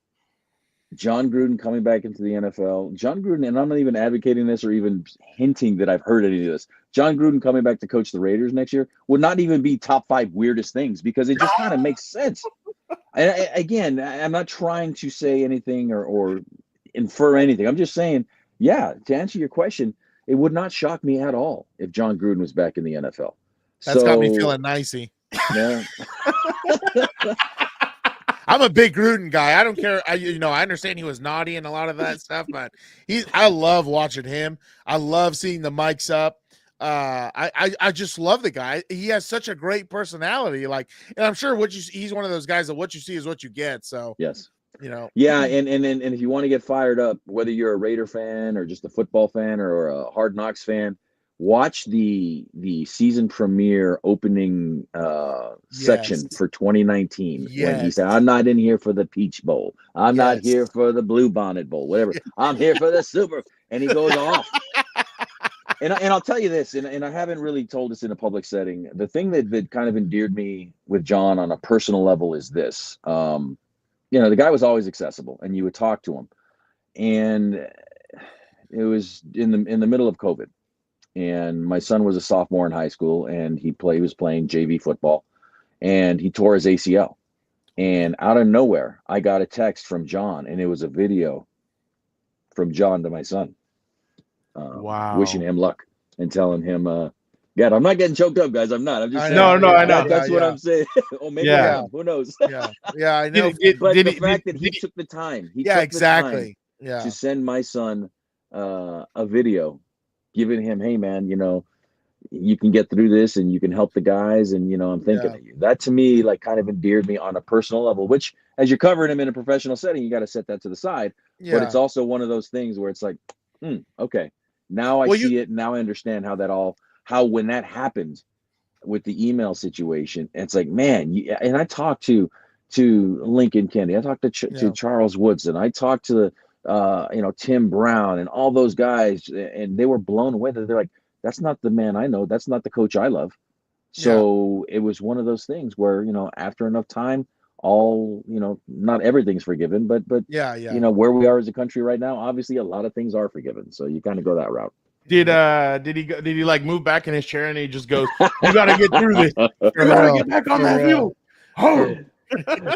John Gruden coming back into the NFL. John Gruden, and I'm not even advocating this or even hinting that I've heard any of this. John Gruden coming back to coach the Raiders next year would not even be top 5 weirdest things, because it just kind of makes sense. And again, I'm not trying to say anything or infer anything. I'm just saying, to answer your question, it would not shock me at all if John Gruden was back in the NFL. That's got me feeling nicey. Yeah. I'm a big Gruden guy. I don't care. I understand he was naughty and a lot of that stuff, but I love watching him. I love seeing the mics up. I just love the guy. He has such a great personality. And I'm sure he's one of those guys that what you see is what you get. So yes, Yeah, and if you want to get fired up, whether you're a Raider fan or just a football fan or a Hard Knocks fan, watch the season premiere opening section for 2019 when he said, "I'm not in here for the Peach Bowl. I'm not here for the Blue Bonnet Bowl. Whatever. I'm here for the Super." And he goes off. And I'll tell you this, and I haven't really told this in a public setting. The thing that kind of endeared me with John on a personal level is this. The guy was always accessible, and you would talk to him. And it was in the middle of COVID. And my son was a sophomore in high school, and he was playing JV football, and he tore his ACL. And out of nowhere, I got a text from John, and it was a video from John to my son. Wishing him luck and telling him, God, I'm not getting choked up, guys. I'm not. I'm just saying. No, I know. That's what I'm saying. Oh, maybe I am. Who knows? Yeah, I know. But the fact that he took the time. He took the time to send my son a video, giving him, hey, man, you can get through this and you can help the guys. And, I'm thinking of you. That to me, kind of endeared me on a personal level, which as you're covering him in a professional setting, you got to set that to the side. Yeah. But it's also one of those things where it's like, okay. Now I see it. Now I understand how when that happened with the email situation, it's like, man, and I talked to Lincoln Kennedy, I talked to Charles Woodson, I talked to Tim Brown and all those guys, and they were blown away. They're like, that's not the man I know. That's not the coach I love. So it was one of those things where, after enough time, not everything's forgiven, but where we are as a country right now, obviously a lot of things are forgiven. So you kind of go that route. Did he move back in his chair and he just goes, "You got to get through this. You got to get back on that field." Oh,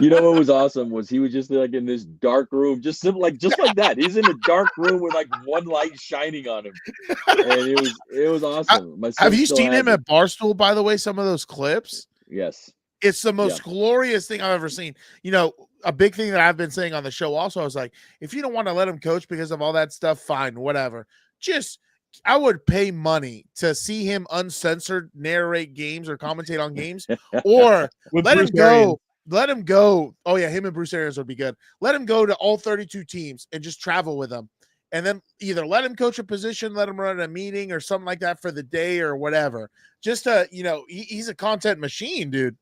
You know what was awesome was he was just like in this dark room, just like that. He's in a dark room with like one light shining on him, and it was awesome. My son Have you still seen has him it. at Barstool, by the way? Some of those clips. Yes. It's the most glorious thing I've ever seen. You know, a big thing that I've been saying on the show also, I was like, if you don't want to let him coach because of all that stuff, fine, whatever. I would pay money to see him uncensored narrate games or commentate on games, or let him go. Let him go. Oh, yeah, him and Bruce Arians would be good. Let him go to all 32 teams and just travel with them. And then either let him coach a position, let him run a meeting or something like that for the day or whatever. Just to, he's a content machine, dude.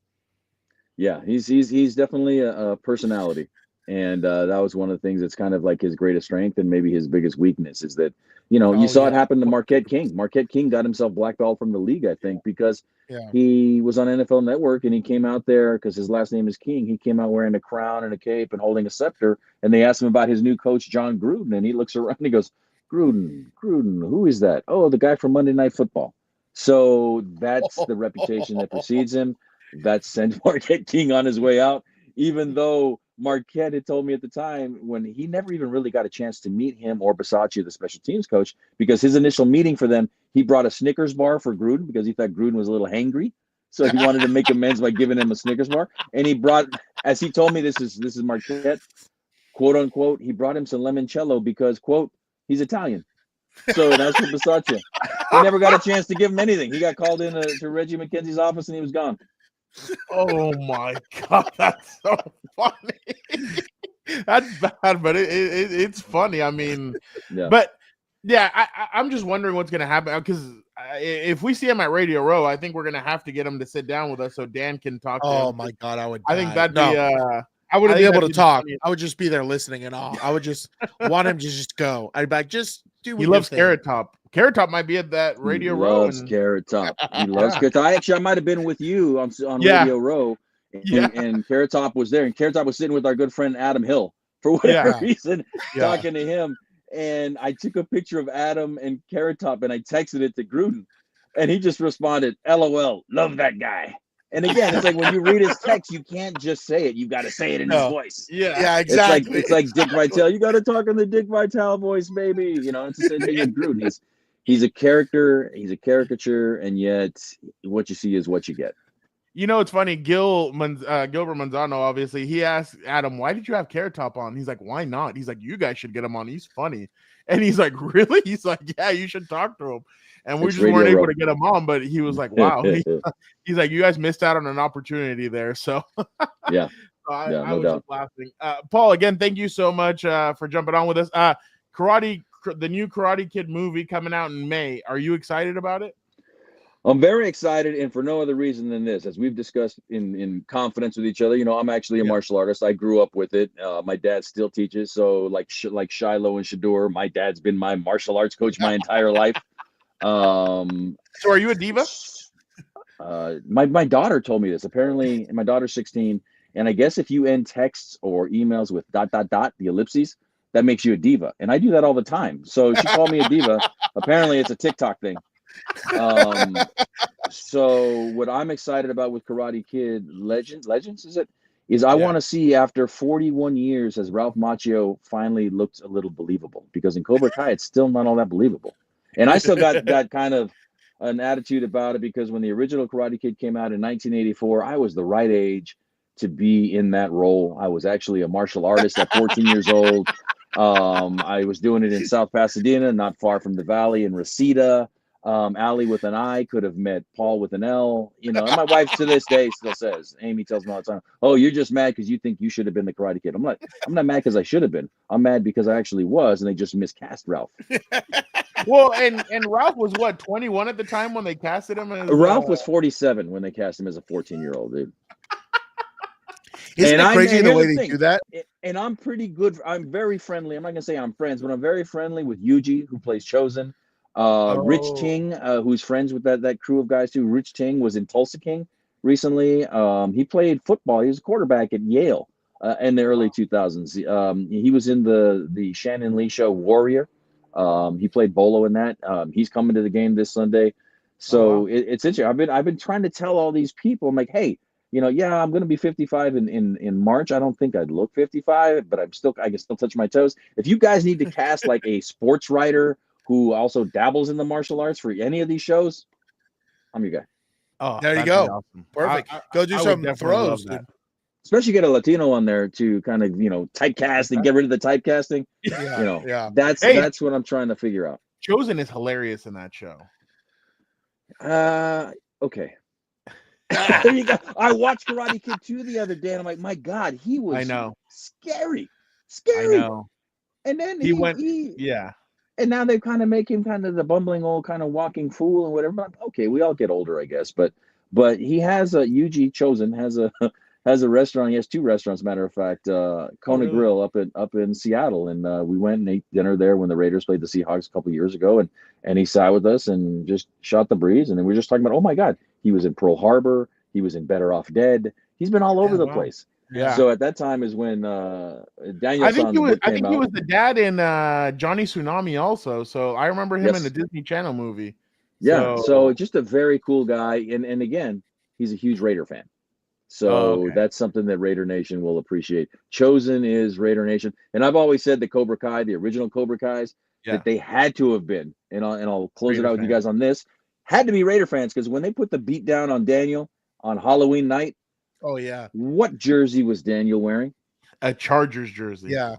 Yeah, he's definitely a personality. And that was one of the things that's kind of like his greatest strength and maybe his biggest weakness is that, you saw it happen to Marquette King. Marquette King got himself blackballed from the league, I think, because he was on NFL Network and he came out there because his last name is King. He came out wearing a crown and a cape and holding a scepter. And they asked him about his new coach, John Gruden. And he looks around and he goes, Gruden, who is that? Oh, the guy from Monday Night Football. So that's the reputation that precedes him. That sent Marquette King on his way out, even though Marquette had told me at the time when he never even really got a chance to meet him or Bisaccia, the special teams coach, because his initial meeting for them, he brought a Snickers bar for Gruden because he thought Gruden was a little hangry. So he wanted to make amends by giving him a Snickers bar. And he brought, as he told me, this is Marquette, quote unquote, he brought him some limoncello because, quote, he's Italian. So that's for Bisaccia. He never got a chance to give him anything. He got called in to Reggie McKenzie's office and he was gone. Oh my God, that's so funny. That's bad, but it's funny. I mean, but yeah, I'm just wondering what's gonna happen because if we see him at Radio Row, I think we're gonna have to get him to sit down with us so Dan can talk to him. Oh my God, I think that'd be I wouldn't be able to talk. I would just be there listening in awe. I would just want him to just go. I'd be like, just do. He loves Carrot Top. Carrot Top might be at that Radio Row. He loves Carrot Top. He loves Carrot Top. I might have been with you on Radio Row, and Carrot Top was there, and Carrot Top was sitting with our good friend Adam Hill for whatever reason, talking to him. And I took a picture of Adam and Carrot Top, and I texted it to Gruden, and he just responded, "LOL, love that guy." And again, it's like when you read his text, you can't just say it. You got to say it in his voice. Yeah, exactly. It's like Dick Vitale. You got to talk in the Dick Vitale voice, baby. It's the same thing with Gruden. He's a character. He's a caricature, and yet what you see is what you get. It's funny. Gilbert Manzano, obviously, he asked Adam, "Why did you have Carrot Top on?" He's like, "Why not?" He's like, "You guys should get him on. He's funny." And he's like, "Really?" He's like, "Yeah, you should talk to him." And we just weren't able to get him on, but he was like, "Wow." He's like, "You guys missed out on an opportunity there." So yeah, I no was doubt. just laughing. Paul, again, thank you so much for jumping on with us. The new Karate Kid movie coming out in May. Are you excited about it? I'm very excited, and for no other reason than this. As we've discussed in confidence with each other, I'm actually a martial artist. I grew up with it. My dad still teaches. So like Shiloh and Shador, my dad's been my martial arts coach my entire life. So are you a diva? My daughter told me this. Apparently, my daughter's 16, and I guess if you end texts or emails with ... the ellipses, that makes you a diva. And I do that all the time. So she called me a diva. Apparently, it's a TikTok thing. So what I'm excited about with Karate Kid Legends is I want to see after 41 years has Ralph Macchio finally looked a little believable, because in Cobra Kai it's still not all that believable. And I still got kind of an attitude about it, because when the original Karate Kid came out in 1984, I was the right age to be in that role. I was actually a martial artist at 14 years old. I was doing it in South Pasadena, not far from the Valley, in Reseda. Allie with an I could have met Paul with an L, and my wife to this day still says, Amy tells me all the time, "Oh, you're just mad because you think you should have been the Karate Kid." I'm not mad because I should have been. I'm mad because I actually was, and they just miscast Ralph. Well, and Ralph was what, 21 at the time when they casted him? Ralph was 47 when they cast him as a 14-year-old dude. Isn't it crazy the way they do that? And I'm pretty good. I'm very friendly. I'm not gonna say I'm friends, but I'm very friendly with Yuji, who plays Chosen. Rich Ting, who's friends with that crew of guys too. Rich Ting was in Tulsa King recently. He played football. He was a quarterback at Yale in the early 2000s. He was in the Shannon Lee show Warrior. He played Bolo in that. He's coming to the game this Sunday. So it's interesting. I've been trying to tell all these people, I'm like, hey, yeah, I'm going to be 55 in March. I don't think I'd look 55, but I can still touch my toes. If you guys need to cast like a sports writer who also dabbles in the martial arts for any of these shows, I'm your guy. Oh, There you that'd go. be awesome. Perfect. Go do I would some definitely love throws, that. dude. Especially get a Latino on there to kind of, typecast and get rid of the typecasting. Yeah. That's what I'm trying to figure out. Chosen is hilarious in that show. Okay. There you go. I watched Karate Kid 2 the other day, and I'm like, my God, he was I know. scary. I know. And then He went. and now they kind of make him kind of the bumbling old kind of walking fool and whatever. Okay, we all get older, I guess. But he has Yuji Chosen has a restaurant. He has 2 restaurants, matter of fact. Kona Grill up in Seattle, and we went and ate dinner there when the Raiders played the Seahawks a couple years ago, and he sat with us and just shot the breeze. And then we were just talking about, oh my God, he was in Pearl Harbor, he was in Better Off Dead, he's been all over the place. Yeah. So at that time is when Daniel. I think he was the dad in Johnny Tsunami also. So I remember him in the Disney Channel movie. Yeah. So just a very cool guy, and again, he's a huge Raider fan. So that's something that Raider Nation will appreciate. Chosen is Raider Nation, and I've always said the Cobra Kai, the original Cobra Kais, that they had to have been. And I'll close it out with you guys on this. Had to be Raider fans, because when they put the beat down on Daniel on Halloween night. Oh, yeah. What jersey was Daniel wearing? A Chargers jersey. Yeah.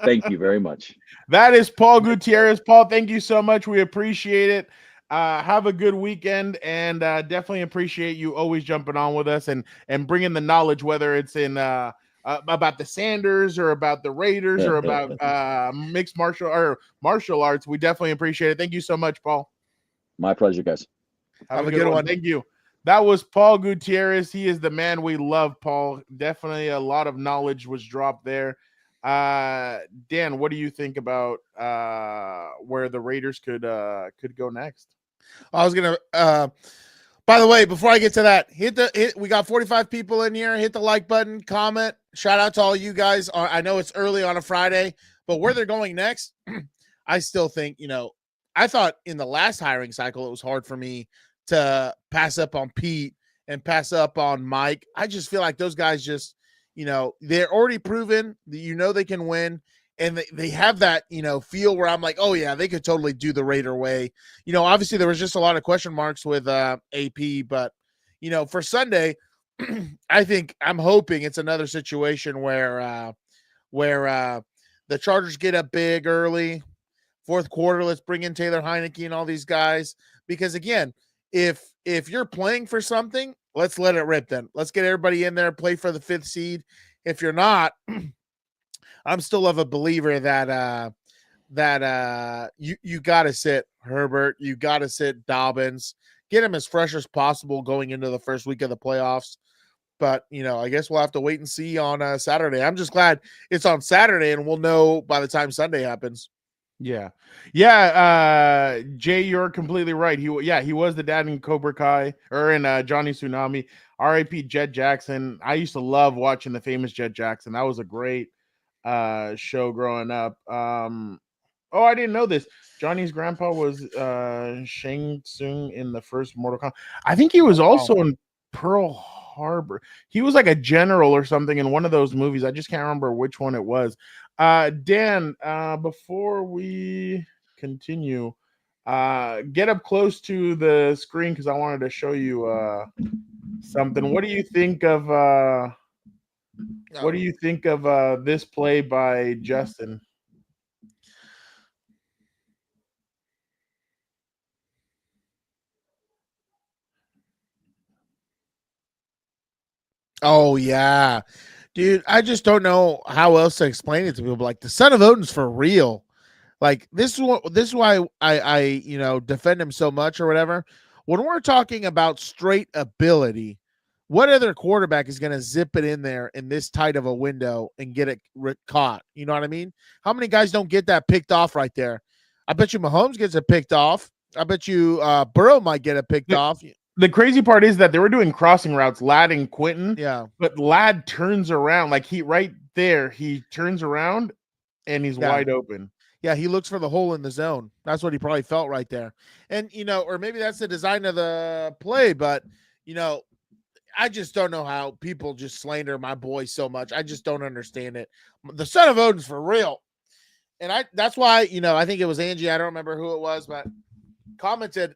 Thank you very much. That is Paul Gutierrez. Paul, thank you so much. We appreciate it. Have a good weekend, and definitely appreciate you always jumping on with us and bringing the knowledge, whether it's in about the Sanders or about the Raiders or about mixed martial arts. We definitely appreciate it. Thank you so much, Paul. My pleasure, guys. Have a good one. Thank you. That was Paul Gutierrez. He is the man we love, Paul. Definitely a lot of knowledge was dropped there. Dan, what do you think about where the Raiders could go next? I was gonna by the way, before I get to that, we got 45 people in here. Hit the like button, comment, shout out to all you guys. I know it's early on a Friday, but where they're going next, I still think, I thought in the last hiring cycle it was hard for me to pass up on Pete and pass up on Mike. I just feel like those guys just, they're already proven that, they can win. And they have that, feel where I'm like, oh, yeah, they could totally do the Raider way. Obviously there was just a lot of question marks with AP, but, for Sunday, I'm hoping it's another situation where the Chargers get up big early, fourth quarter, let's bring in Taylor Heineke and all these guys. Because, again, if you're playing for something, let's let it rip then. Let's get everybody in there, play for the 5th seed. If you're not, I'm still of a believer that you got to sit Herbert, you got to sit Dobbins, get him as fresh as possible going into the first week of the playoffs. But, I guess we'll have to wait and see on Saturday. I'm just glad it's on Saturday and we'll know by the time Sunday happens. Yeah. Jay, you're completely right. He was the dad in Cobra Kai or in Johnny Tsunami. R.I.P. Jet Jackson. I used to love watching the famous Jet Jackson. That was a great show growing up. I didn't know this. Johnny's grandpa was Shang Tsung in the first Mortal Kombat. I think he was also in Pearl Harbor. He was like a general or something in one of those movies. I just can't remember which one it was. Dan, before we continue, get up close to the screen because I wanted to show you something. What do you think of this play by Justin? Oh, yeah. Dude, I just don't know how else to explain it to people. Like, the son of Odin's for real. Like, this is why I defend him so much or whatever. When we're talking about straight ability, what other quarterback is going to zip it in there in this tight of a window and get it caught? You know what I mean? How many guys don't get that picked off right there? I bet you Mahomes gets it picked off. I bet you Burrow might get it picked off. The crazy part is that they were doing crossing routes, Ladd and Quentin. Yeah. But Ladd turns around. Like, he turns around and he's wide open. Yeah, he looks for the hole in the zone. That's what he probably felt right there. And, or maybe that's the design of the play, but, I just don't know how people just slander my boy so much. I just don't understand it. The son of Odin's for real. And that's why, I think it was Angie. I don't remember who it was, but commented,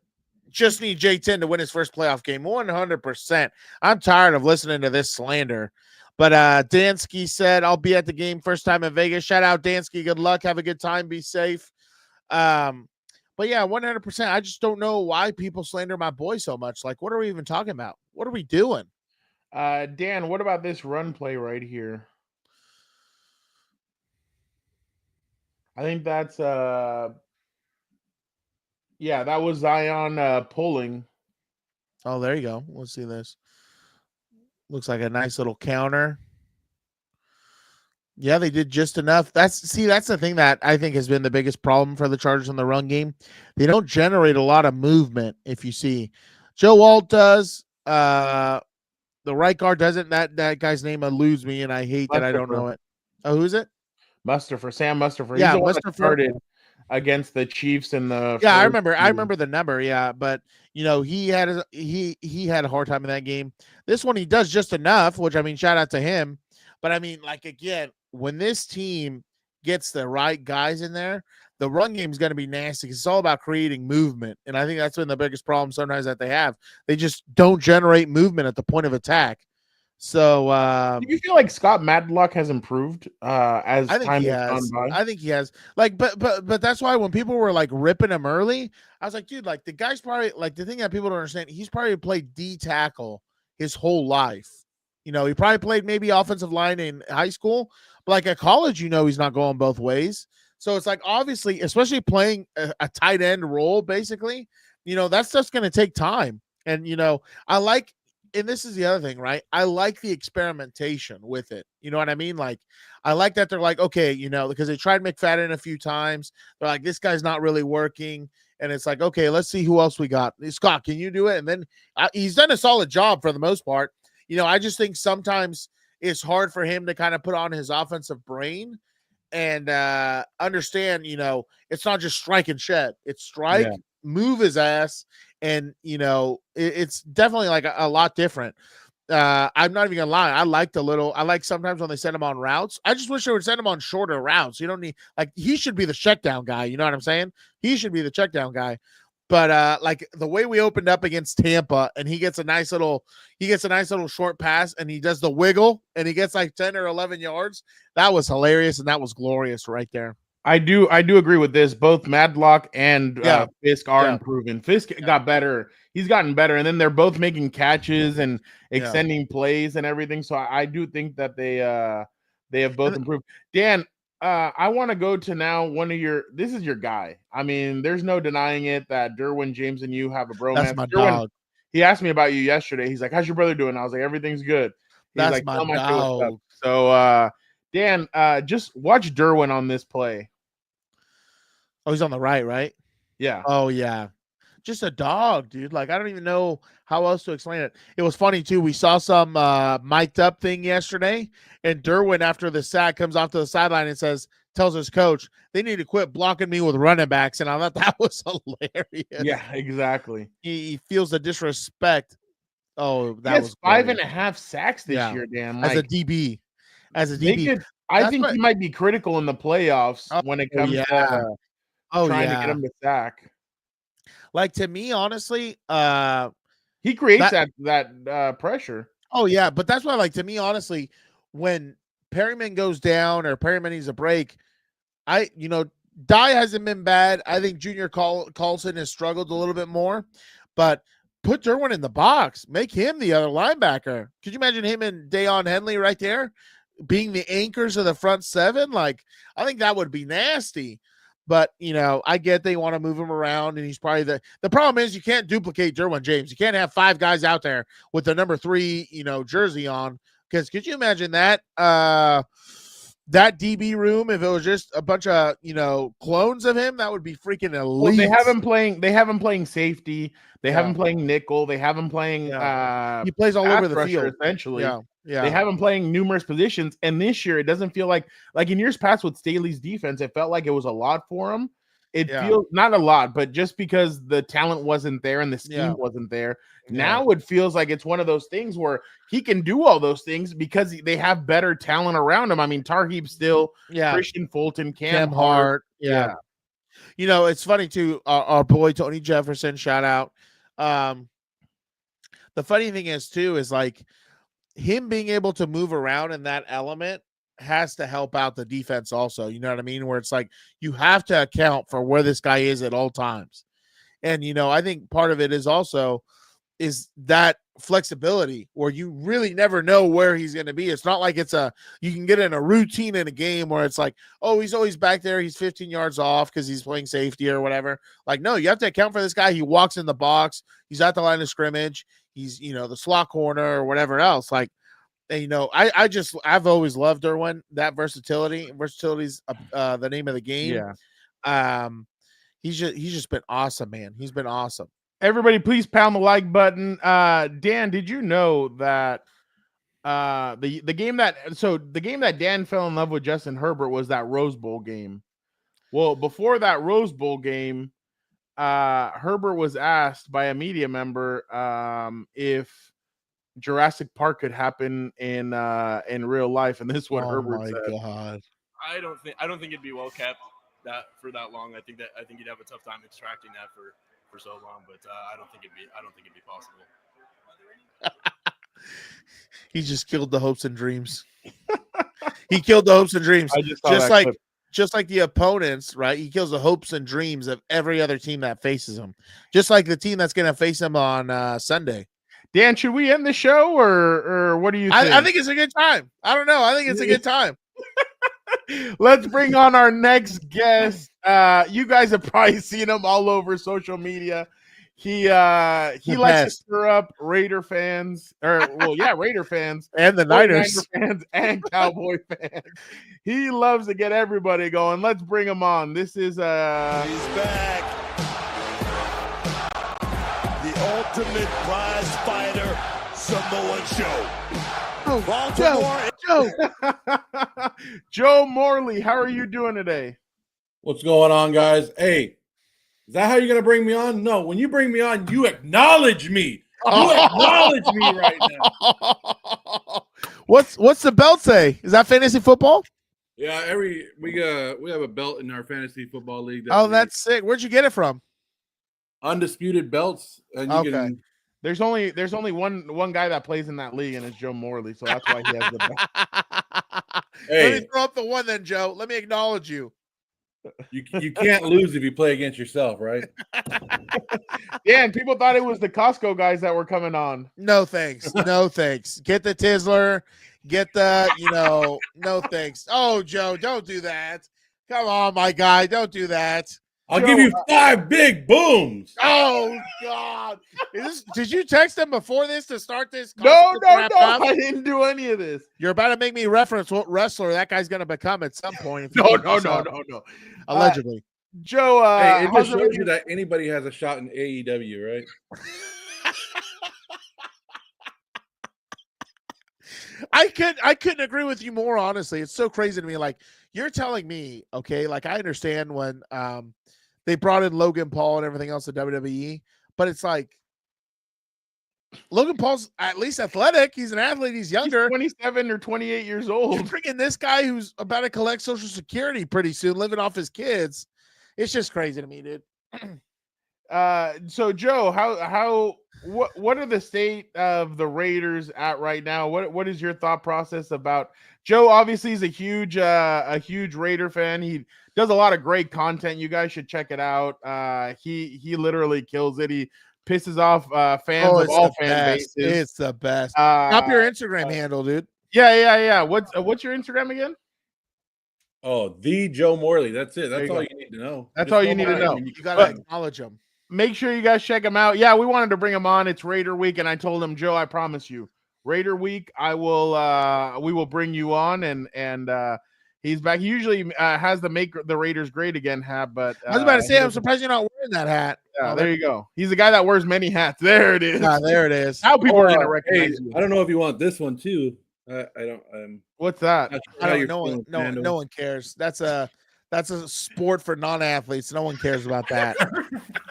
just need J10 to win his first playoff game. 100%. I'm tired of listening to this slander. But Dansky said, I'll be at the game first time in Vegas. Shout out Dansky. Good luck. Have a good time. Be safe. But yeah, 100%. I just don't know why people slander my boy so much. Like, what are we even talking about? What are we doing? Dan, what about this run play right here? I think that's that was Zion pulling. Oh, there you go. Let's see this. Looks like a nice little counter. Yeah, they did just enough. That's the thing that I think has been the biggest problem for the Chargers in the run game. They don't generate a lot of movement. If you see, Joe Alt does. The right guard doesn't. That guy's name eludes me, and I hate that I don't know it. Oh, who's it? Mustafa, Sam Mustafa. Yeah, he's the one that Mustafa started against the Chiefs in the. Yeah, I remember the number. Yeah, but he had a hard time in that game. This one he does just enough, which I mean, shout out to him. But I mean, like again, when this team gets the right guys in there, the run game is going to be nasty. It's all about creating movement, and I think that's been the biggest problem sometimes that they have. They just don't generate movement at the point of attack. So, do you feel like Scott Matlock has improved as time has gone by? I think he has. Like, but that's why when people were like ripping him early, I was like, dude, like the guy's probably like the thing that people don't understand. He's probably played D tackle his whole life. He probably played maybe offensive line in high school, but like at college, he's not going both ways. So it's like obviously, especially playing a tight end role, basically, that stuff's going to take time. And I like. And this is the other thing, right? I like the experimentation with it. You know what I mean? Like, I like that they're like, okay, because they tried McFadden a few times. They're like, this guy's not really working. And it's like, okay, let's see who else we got. Scott, can you do it? And then he's done a solid job for the most part. I just think sometimes it's hard for him to kind of put on his offensive brain and understand, it's not just strike and shed. It's strike, move his ass. And, it's definitely like a lot different. I'm not even gonna lie. I like sometimes when they send him on routes. I just wish they would send him on shorter routes. You don't need he should be the check down guy. You know what I'm saying? He should be the check down guy. But like the way we opened up against Tampa and he gets a nice little short pass and he does the wiggle and he gets like 10 or 11 yards. That was hilarious and that was glorious right there. I do agree with this. Both Madlock and Fisk are improving. Fisk got better. He's gotten better. And then they're both making catches and extending plays and everything. So I do think that they have both improved. Dan, I want to go to now this is your guy. I mean, there's no denying it that Derwin James and you have a bromance. That's my dog. He asked me about you yesterday. He's like, how's your brother doing? I was like, everything's good. He's That's like, my tell dog. So Dan, just watch Derwin on this play. Oh, he's on the right? Yeah. Oh, yeah. Just a dog, dude. Like, I don't even know how else to explain it. It was funny, too. We saw some mic'd up thing yesterday, and Derwin, after the sack, comes off to the sideline and tells his coach, they need to quit blocking me with running backs. And I thought that was hilarious. Yeah, exactly. He feels the disrespect. Oh, that was 5.5 sacks this year, Dan. As a DB. I think he might be critical in the playoffs when it comes to trying to get him to sack. Like, to me, honestly, he creates that pressure. Oh, yeah. But that's why, like, to me, honestly, when Perryman goes down or Perryman needs a break, Dye hasn't been bad. I think Junior Carlson has struggled a little bit more. But put Derwin in the box. Make him the other linebacker. Could you imagine him and Dayon Henley right there being the anchors of the front seven? Like, I think that would be nasty. But, I get they want to move him around, and he's probably the problem is you can't duplicate Derwin James. You can't have 5 guys out there with the number 3, jersey on. Because could you imagine that DB room, if it was just a bunch of, clones of him, that would be freaking elite. Well, they have him playing safety. They have him playing nickel. They have him playing he plays all over the field. Essentially. Yeah. They have him playing numerous positions. And this year, it doesn't feel like in years past with Staley's defense, it felt like it was a lot for him. it Yeah. feels not a lot, but just because the talent wasn't there and the scheme Yeah. wasn't there, Yeah. now it feels like it's one of those things where he can do all those things because they have better talent around him. I mean, Tarheeb still, Yeah. Christian Fulton, Cam Hart. Yeah. You know, it's funny too. Our boy Tony Jefferson, shout out. The funny thing is too, is like him being able to move around in that element has to help out the defense also. You know what I mean? Where it's like you have to account for where this guy is at all times. And, you know, I think part of it is also is that flexibility where you really never know where he's going to be. It's not like you can get in a routine in a game where it's like, oh, he's always back there. He's 15 yards off because he's playing safety or whatever. Like, no, you have to account for this guy. He walks in the box. He's at the line of scrimmage. He's, you know, the slot corner or whatever else. Like, and, you know, I've always loved Derwin, that versatility. Versatility's the name of the game. Yeah. He's just been awesome, man. He's been awesome. Everybody, please pound the like button. Dan, did you know that the game that Dan fell in love with Justin Herbert was that Rose Bowl game? Well, before that Rose Bowl game, Herbert was asked by a media member if Jurassic Park could happen in real life, and this is what Herbert said. God. I don't think it'd be well kept for that long. I think you'd have a tough time extracting that for so long, but I don't think it'd be possible. He just killed the hopes and dreams. He killed the hopes and dreams. I just saw that clip. Just like the opponents, right? He kills the hopes and dreams of every other team that faces him. Just like the team that's going to face him on Sunday. Dan, should we end the show or what do you think? I think it's a good time. I don't know. I think it's a good time. Let's bring on our next guest. You guys have probably seen him all over social media. He likes to stir up Raider fans, Raider fans and the Niners fans and Cowboy fans. He loves to get everybody going. Let's bring him on. This is he's back. The ultimate prize fighter Samoan show. Joe Morley, how are you doing today? What's going on, guys? Hey, is that how you're going to bring me on? No, when you bring me on, you acknowledge me. You acknowledge me right now. What's the belt say? Is that fantasy football? Yeah, we have a belt in our fantasy football league. That's sick. Where'd you get it from? Undisputed Belts. And you can, there's only one guy that plays in that league, and it's Joe Morley, so that's why he has the belt. Hey. Let me throw up the one then, Joe. Let me acknowledge you. You can't lose if you play against yourself, right? Yeah, and people thought it was the Costco guys that were coming on. No thanks. No thanks. Get the Tizzler. Get the, no thanks. Oh, Joe, don't do that. Come on, my guy. Don't do that. I'll give you 5 big booms. Oh, God. Did you text him before this to start this? No. I didn't do any of this. You're about to make me reference what wrestler that guy's going to become at some point. No. Allegedly. Joe, it just shows you that anybody has a shot in AEW, right? I couldn't agree with you more, honestly. It's so crazy to me. Like, you're telling me, okay, like I understand when they brought in Logan Paul and everything else to WWE, but it's like Logan Paul's at least athletic. He's an athlete. He's younger. He's 27 or 28 years old. You're freaking this guy who's about to collect Social Security pretty soon, living off his kids. It's just crazy to me, dude. So Joe, what are the state of the Raiders at right now? What is your thought process about Joe? Obviously, he's a huge Raider fan. He does a lot of great content. You guys should check it out. He literally kills it. He pisses off fans of all fan bases. It's the best. Drop your Instagram handle, dude. Yeah. What's your Instagram again? Oh, the Joe Morley. That's it. That's all you need to know. That's all you need to know. You gotta acknowledge him. Make sure you guys check him out. Yeah, we wanted to bring him on. It's Raider Week, and I told him, Joe, I promise you, Raider Week, we will bring you on, and he's back. He usually has the Make the Raiders Great Again hat, but I was about to say, I'm surprised you're not wearing that hat. Yeah, there you go. He's the guy that wears many hats. There it is. There it is. Now people are gonna recognize you. I don't know if you want this one too. I don't. What's that? No one cares. That's a That's a sport for non-athletes. No one cares about that.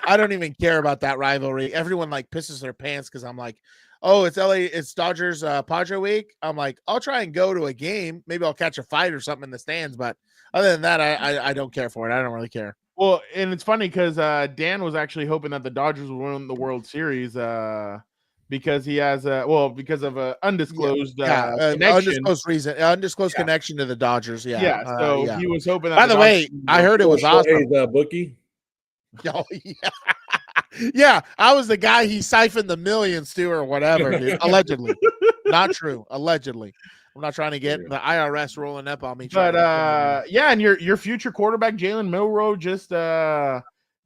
I don't even care about that rivalry. Everyone like pisses their pants because I'm like, oh, it's Dodgers Padre week. I'm like, I'll try and go to a game. Maybe I'll catch a fight or something in the stands. But other than that, I don't care for it. I don't really care. Well, and it's funny because Dan was actually hoping that the Dodgers would win the World Series because he has because of an undisclosed connection. Undisclosed reason, undisclosed connection to the Dodgers. Yeah, So he was hoping that. By the way, I heard it was awesome. The bookie. Oh yeah. Yeah, I was the guy he siphoned the millions to or whatever, dude. Allegedly. Not true. Allegedly. I'm not trying to get the IRS rolling up on me. But and your future quarterback, Jalen Milroe, just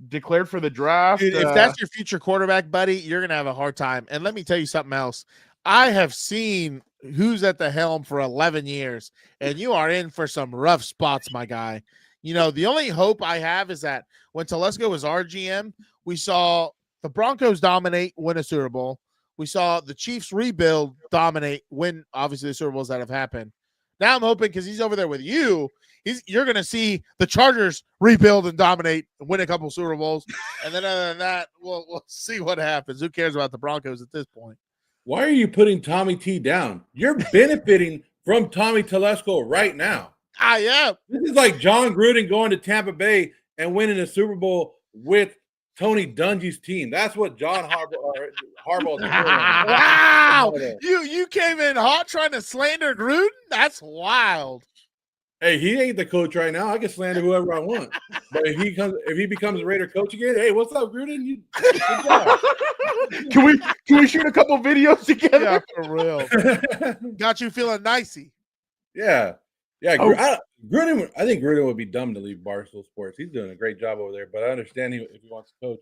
declared for the draft. Dude, if that's your future quarterback, buddy, you're gonna have a hard time. And let me tell you something else. I have seen who's at the helm for 11 years, and you are in for some rough spots, my guy. You know, the only hope I have is that when Telesco was our GM, we saw the Broncos dominate, win a Super Bowl. We saw the Chiefs rebuild, dominate, win, obviously, the Super Bowls that have happened. Now I'm hoping, because he's over there with you, you're going to see the Chargers rebuild and dominate and win a couple Super Bowls. And then other than that, we'll see what happens. Who cares about the Broncos at this point? Why are you putting Tommy T down? You're benefiting from Tommy Telesco right now. I am. This is like John Gruden going to Tampa Bay and winning a Super Bowl with Tony Dungy's team. That's what John Harbaugh's doing. Wow. You came in hot trying to slander Gruden? That's wild. Hey, he ain't the coach right now. I can slander whoever I want. But if he becomes a Raider coach again, hey, what's up, Gruden? Good job. Can we shoot a couple videos together? Yeah, for real. Got you feeling nicey. Yeah. Yeah, Gruden. I think Gruden would be dumb to leave Barstool Sports. He's doing a great job over there, but I understand if he wants to coach.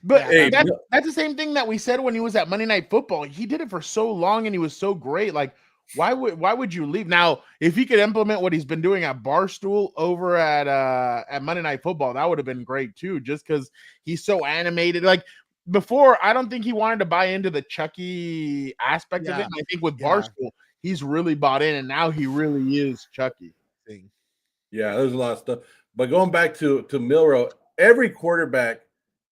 But hey, that's the same thing that we said when he was at Monday Night Football. He did it for so long, and he was so great. Like, why would you leave? Now, if he could implement what he's been doing at Barstool over at Monday Night Football, that would have been great too. Just because he's so animated. Like before, I don't think he wanted to buy into the Chucky aspect of it. And I think with Barstool, he's really bought in, and now he really is Chucky. Yeah, there's a lot of stuff. But going back to Milroe, every quarterback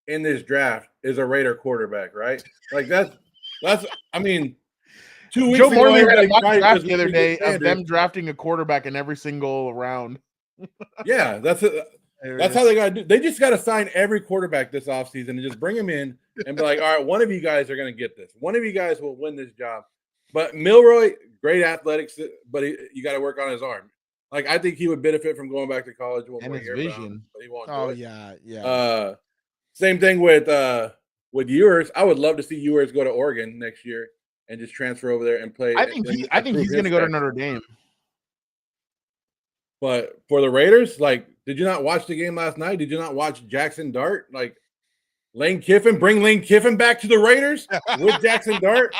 in this draft is a Raider quarterback, right? Like that's I mean, 2 weeks Joe ago, Morley had a mock cried draft because the other we day did of them drafting a quarterback in every single round. Yeah, that's how they got to do. They just got to sign every quarterback this offseason and just bring him in and be like, all right, one of you guys are going to get this. One of you guys will win this job. But Milroe, great athletics, but you got to work on his arm. Like, I think he would benefit from going back to college one more year. Vision. But he won't Oh, do it. yeah. Same thing with Ewers. I would love to see Ewers go to Oregon next year and just transfer over there and play. I think he's going to go to Notre Dame. But for the Raiders, like, did you not watch the game last night? Did you not watch Jackson Dart? Like, Lane Kiffin, bring Lane Kiffin back to the Raiders with Jackson Dart.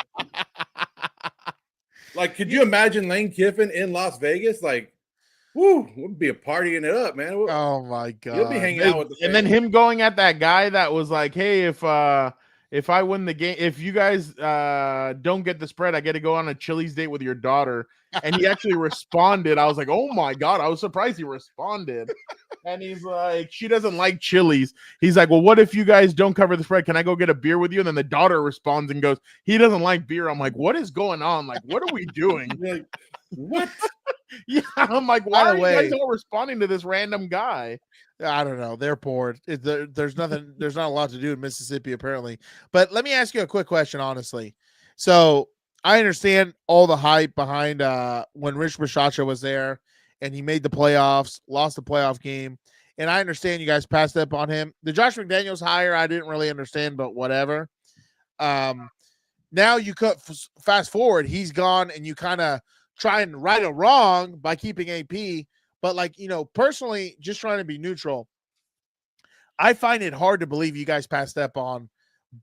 Like, could you imagine Lane Kiffin in Las Vegas? Like, woo, would be a partying it up, man. Oh my God. You'll be hanging out with the fans. And then him going at that guy that was like, hey, if I win the game, if you guys don't get the spread, I get to go on a Chili's date with your daughter. And he actually responded. I was like, oh my God, I was surprised he responded. And he's like, she doesn't like Chili's. He's like, well, what if you guys don't cover the spread? Can I go get a beer with you? And then the daughter responds and goes, he doesn't like beer. I'm like, what is going on? Like, what are we doing? Like, what? Yeah, I'm like, why are you guys all responding to this random guy? I don't know. They're bored. There's not a lot to do in Mississippi, apparently. But let me ask you a quick question, honestly. So I understand all the hype behind when Rich Bisaccia was there and he made the playoffs, lost the playoff game. And I understand you guys passed up on him. The Josh McDaniels hire, I didn't really understand, but whatever. Now you fast forward, he's gone, and you kind of try and right a wrong by keeping AP. But, like, you know, personally, just trying to be neutral, I find it hard to believe you guys passed up on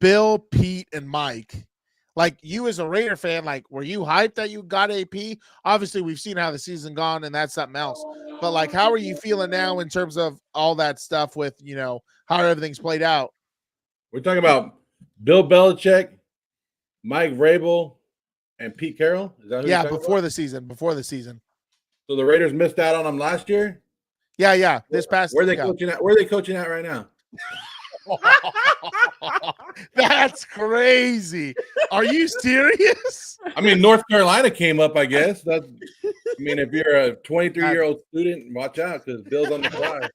Bill, Pete, and Mike. Like, you as a Raider fan, like, were you hyped that you got AP? Obviously, we've seen how the season gone, and that's something else. But, like, how are you feeling now in terms of all that stuff with, you know, how everything's played out? We're talking about Bill Belichick, Mike Vrabel, and Pete Carroll? Is that who before the season. So the Raiders missed out on him last year? Yeah. This past. Where are they yeah. coaching at? Where are they coaching at right now? That's crazy. Are you serious? I mean, North Carolina came up, I guess. That's. I mean, if you're a 23-year-old student, watch out because Bill's on the fly.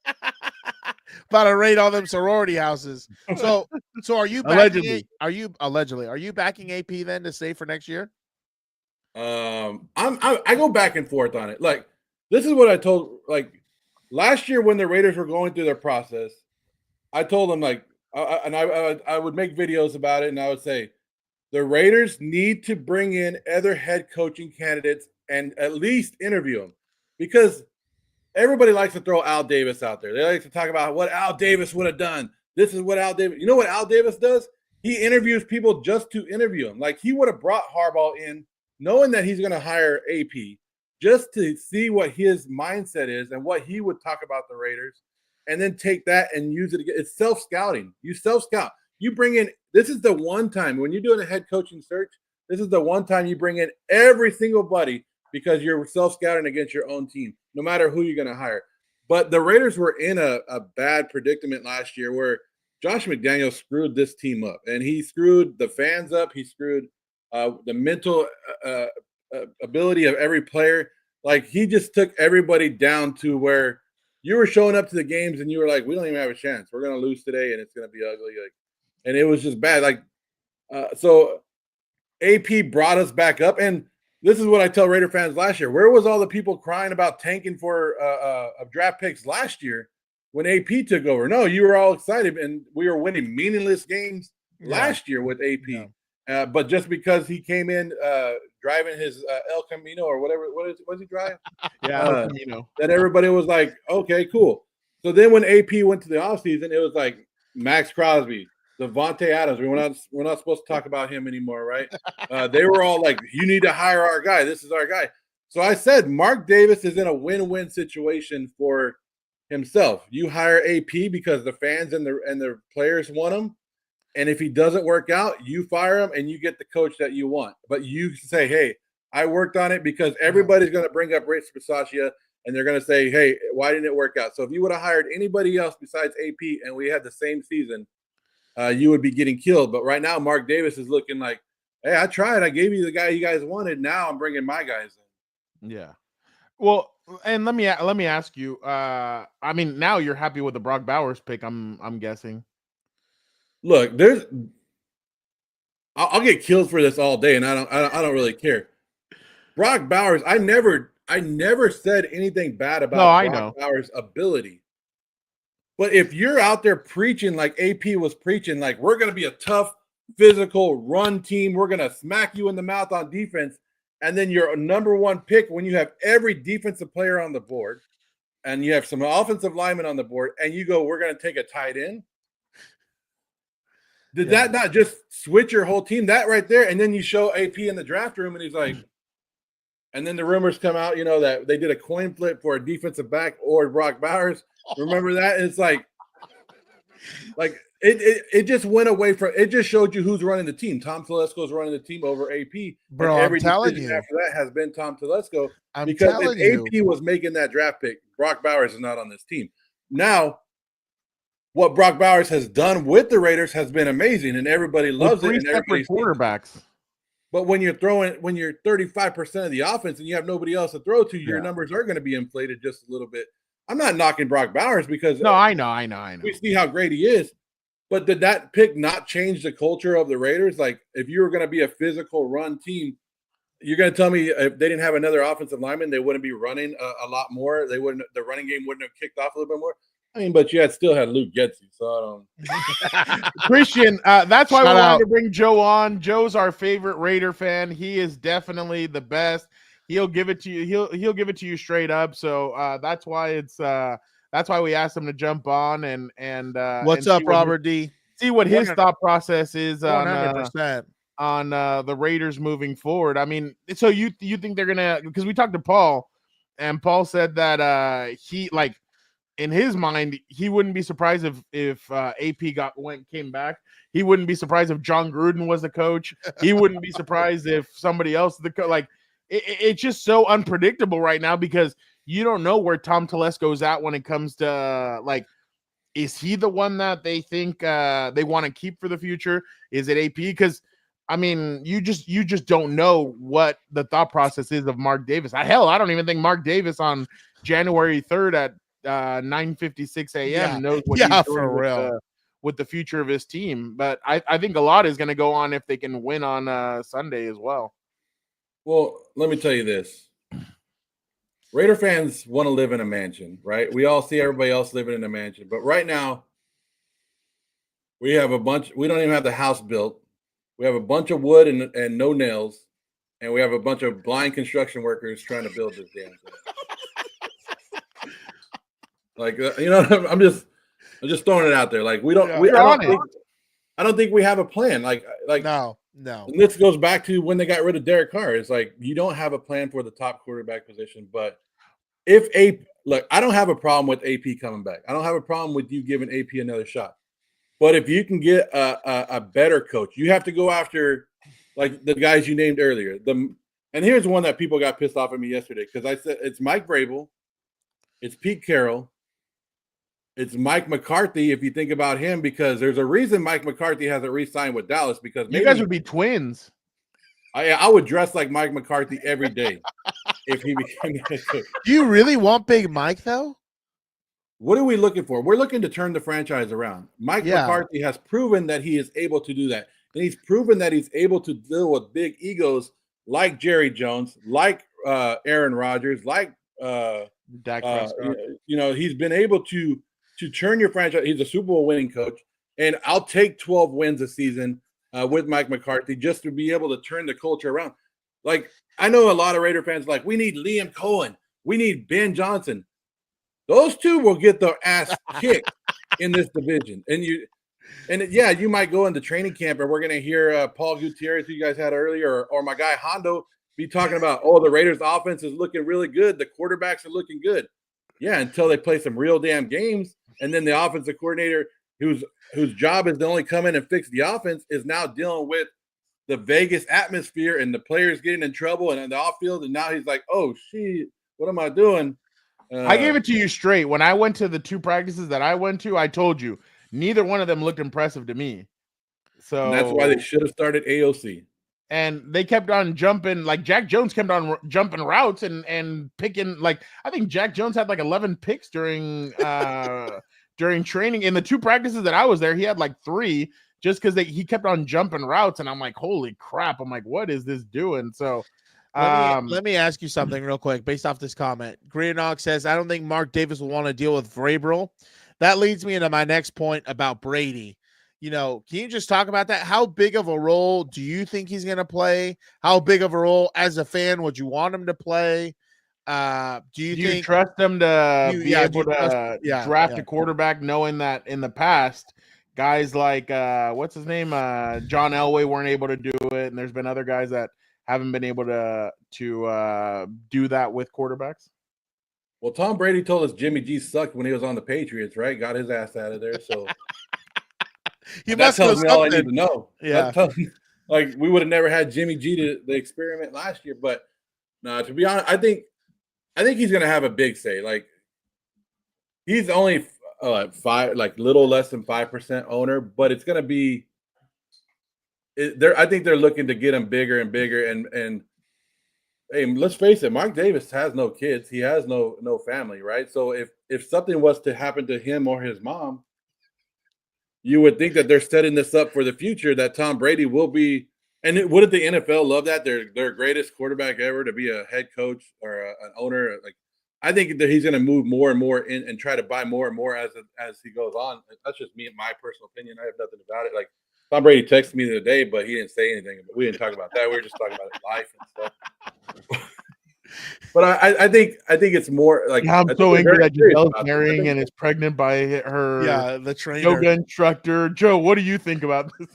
About to raid all them sorority houses. So are you backing allegedly? Are you backing AP then to stay for next year? I go back and forth on it. Like, this is what I told. Like last year when the Raiders were going through their process, I told them like, I would make videos about it, and I would say the Raiders need to bring in other head coaching candidates and at least interview them, because everybody likes to throw Al Davis out there. They like to talk about what Al Davis would have done. This is what Al Davis. You know what Al Davis does? He interviews people just to interview them. Like, he would have brought Harbaugh in knowing that he's going to hire AP just to see what his mindset is and what he would talk about the Raiders, and then take that and use it again. It's self-scouting. You self-scout. You bring in – this is the one time when you're doing a head coaching search, this is the one time you bring in every single buddy, because you're self-scouting against your own team, no matter who you're going to hire. But the Raiders were in a bad predicament last year where Josh McDaniels screwed this team up, and he screwed the fans up. He screwed the mental ability of every player. Like, he just took everybody down to where you were showing up to the games and you were like, we don't even have a chance. We're going to lose today, and it's going to be ugly. Like, and it was just bad. Like, so AP brought us back up, and this is what I tell Raider fans last year. Where was all the people crying about tanking for draft picks last year when AP took over? No, you were all excited, and we were winning meaningless games last year with AP. Yeah. But just because he came in driving his El Camino or whatever, what does he drive? El Camino. That everybody was like, okay, cool. So then when AP went to the offseason, it was like Max Crosby, Devontae Adams. We're not supposed to talk about him anymore, right? They were all like, you need to hire our guy. This is our guy. So I said, Mark Davis is in a win-win situation for himself. You hire AP because the fans and the players want him. And if he doesn't work out, you fire him and you get the coach that you want. But you say, hey, I worked on it, because everybody's going to bring up Rich Bisaccia and they're going to say, hey, why didn't it work out? So if you would have hired anybody else besides AP and we had the same season, you would be getting killed. But right now, Mark Davis is looking like, hey, I tried. I gave you the guy you guys wanted. Now I'm bringing my guys in. Yeah. Well, and let me ask you. I mean, now you're happy with the Brock Bowers pick, I'm guessing. Look, I'll get killed for this all day, and I don't really care. Brock Bowers, I never said anything bad about Brock Bowers' ability. But if you're out there preaching like AP was preaching, like, we're going to be a tough, physical run team, we're going to smack you in the mouth on defense, and then you're a number one pick when you have every defensive player on the board and you have some offensive linemen on the board, and you go, we're going to take a tight end. Did that not just switch your whole team? That right there, and then you show AP in the draft room, and he's like, and then the rumors come out, that they did a coin flip for a defensive back or Brock Bowers. Remember that? And it's like it just went away from. It just showed you who's running the team. Tom Telesco's running the team over AP. Bro, every I'm telling decision you, after that has been Tom Telesco. I'm because telling if you. AP was making that draft pick, Brock Bowers is not on this team now. What Brock Bowers has done with the Raiders has been amazing, and everybody loves it. And everybody's quarterbacks. But when you're 35% of the offense and you have nobody else to throw to, your numbers are going to be inflated just a little bit. I'm not knocking Brock Bowers because I know. We see how great he is. But did that pick not change the culture of the Raiders? Like, if you were going to be a physical run team, you're going to tell me if they didn't have another offensive lineman, they wouldn't be running a lot more. The running game wouldn't have kicked off a little bit more. I mean, but you still had Luke Getsy, so I don't. Christian, that's why we wanted to bring Joe on. Joe's our favorite Raider fan. He is definitely the best. He'll give it to you. He'll give it to you straight up. So that's why that's why we asked him to jump on and what's up, Robert D? See what his thought process is 100% on the Raiders moving forward. I mean, so you think they're gonna, because we talked to Paul, and Paul said that he, like, in his mind, he wouldn't be surprised if AP came back. He wouldn't be surprised if John Gruden was the coach. He wouldn't be surprised if somebody else like it's just so unpredictable right now, because you don't know where Tom Telesco's at when it comes to like, is he the one that they think they want to keep for the future? Is it AP? Because I mean, you just don't know what the thought process is of Mark Davis. Hell, I don't even think Mark Davis on January 3rd at 9:56 a.m. knows what he's doing for real. with the future of his team. But I think a lot is going to go on if they can win on Sunday as well. Well, let me tell you this. Raider fans want to live in a mansion, right? We all see everybody else living in a mansion. But right now, we have we don't even have the house built. We have a bunch of wood and no nails. And we have a bunch of blind construction workers trying to build this damn thing. Like, I'm just throwing it out there. Like, I don't think we have a plan. Like no. And this goes back to when they got rid of Derek Carr. It's like you don't have a plan for the top quarterback position. But I don't have a problem with AP coming back. I don't have a problem with you giving AP another shot. But if you can get a better coach, you have to go after like the guys you named earlier. And here's one that people got pissed off at me yesterday because I said it's Mike Vrabel, it's Pete Carroll, it's Mike McCarthy. If you think about him, because there's a reason Mike McCarthy hasn't re-signed with Dallas because you guys would be twins. I would dress like Mike McCarthy every day if he became head coach. Do you really want Big Mike though? What are we looking for? We're looking to turn the franchise around. Mike McCarthy has proven that he is able to do that. And he's proven that he's able to deal with big egos like Jerry Jones, like Aaron Rodgers, like Dak Prescott. He's been able to turn your franchise. He's a Super Bowl winning coach. And I'll take 12 wins a season with Mike McCarthy just to be able to turn the culture around. Like, I know a lot of Raider fans like, we need Liam Cohen. We need Ben Johnson. Those two will get their ass kicked in this division. You might go into training camp and we're going to hear Paul Gutierrez, who you guys had earlier, or my guy Hondo be talking about, the Raiders offense is looking really good. The quarterbacks are looking good. Yeah, until they play some real damn games. And then the offensive coordinator whose job is to only come in and fix the offense is now dealing with the Vegas atmosphere and the players getting in trouble and in the off field. And now he's like, oh, shit, what am I doing? I gave it to you straight. When I went to the two practices that I went to, I told you neither one of them looked impressive to me. So that's why they should have started AOC. And they kept on jumping, like Jack Jones kept on jumping routes and picking. Like I think Jack Jones had like 11 picks during training. In the two practices that I was there, he had like 3 just because he kept on jumping routes. And I'm like, holy crap! I'm like, what is this doing? So. Let me ask you something real quick based off this comment. Greenog says, I don't think Mark Davis will want to deal with Vrabel. That leads me into my next point about Brady. Can you just talk about that? How big of a role do you think he's going to play? How big of a role as a fan would you want him to play? Do you trust them to be able to draft a quarterback knowing that in the past guys like what's his name? John Elway weren't able to do it, and there's been other guys that haven't been able to do that with quarterbacks? Well, Tom Brady told us Jimmy G sucked when he was on the Patriots, right? Got his ass out of there. So he must know something. All I need to know. Yeah, like we would have never had Jimmy G to the experiment last year. But no, to be honest, I think he's gonna have a big say. Like he's only little less than 5% owner, but it's gonna be. I think they're looking to get him bigger and bigger. And hey, let's face it, Mark Davis has no kids. He has no family, right? So if something was to happen to him or his mom, you would think that they're setting this up for the future, that Tom Brady will be. And wouldn't the NFL love that? Their greatest quarterback ever to be a head coach or an owner. Like, I think that he's going to move more and more in and try to buy more and more as he goes on. That's just me and my personal opinion. I have nothing about it. Like, Tom Brady texted me the other day, but he didn't say anything. But we didn't talk about that. We were just talking about his life and stuff. But I think it's more like I'm so angry that Gisele's marrying and is pregnant by her the trainer, yoga instructor. Joe, what do you think about this?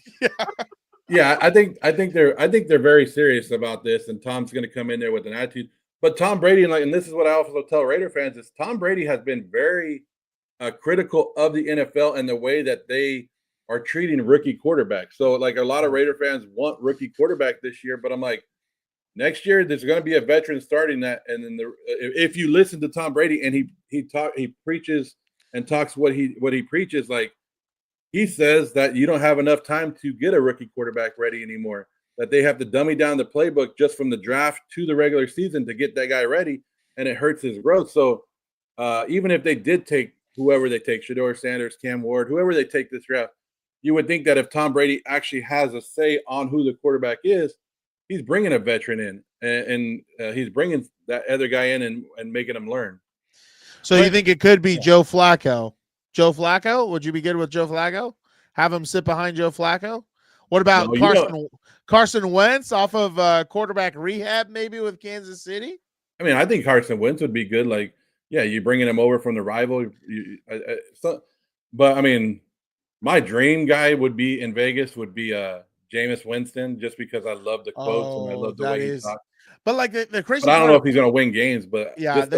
Yeah, I think they're very serious about this, and Tom's going to come in there with an attitude. But Tom Brady, and this is what I also tell Raider fans, is Tom Brady has been very critical of the NFL and the way that they are treating rookie quarterbacks. So, like, a lot of Raider fans want rookie quarterback this year, but I'm like, next year there's going to be a veteran starting that. And then if you listen to Tom Brady and he preaches and talks what he preaches, like he says that you don't have enough time to get a rookie quarterback ready anymore, that they have to dummy down the playbook just from the draft to the regular season to get that guy ready, and it hurts his growth. So even if they did take whoever they take, Shedeur Sanders, Cam Ward, whoever they take this draft, you would think that if Tom Brady actually has a say on who the quarterback is, he's bringing a veteran in, and he's bringing that other guy in and making him learn. So you think it could be Joe Flacco? Joe Flacco? Would you be good with Joe Flacco? Have him sit behind Joe Flacco? What about Carson Wentz off of quarterback rehab, maybe with Kansas City? I mean, I think Carson Wentz would be good. Like, yeah, you're bringing him over from the rival. But I mean, my dream guy would be in Vegas would be Jameis Winston, just because I love the quotes and I love the way he talks. But like the crazy, but I don't know if he's going to win games. But yeah, just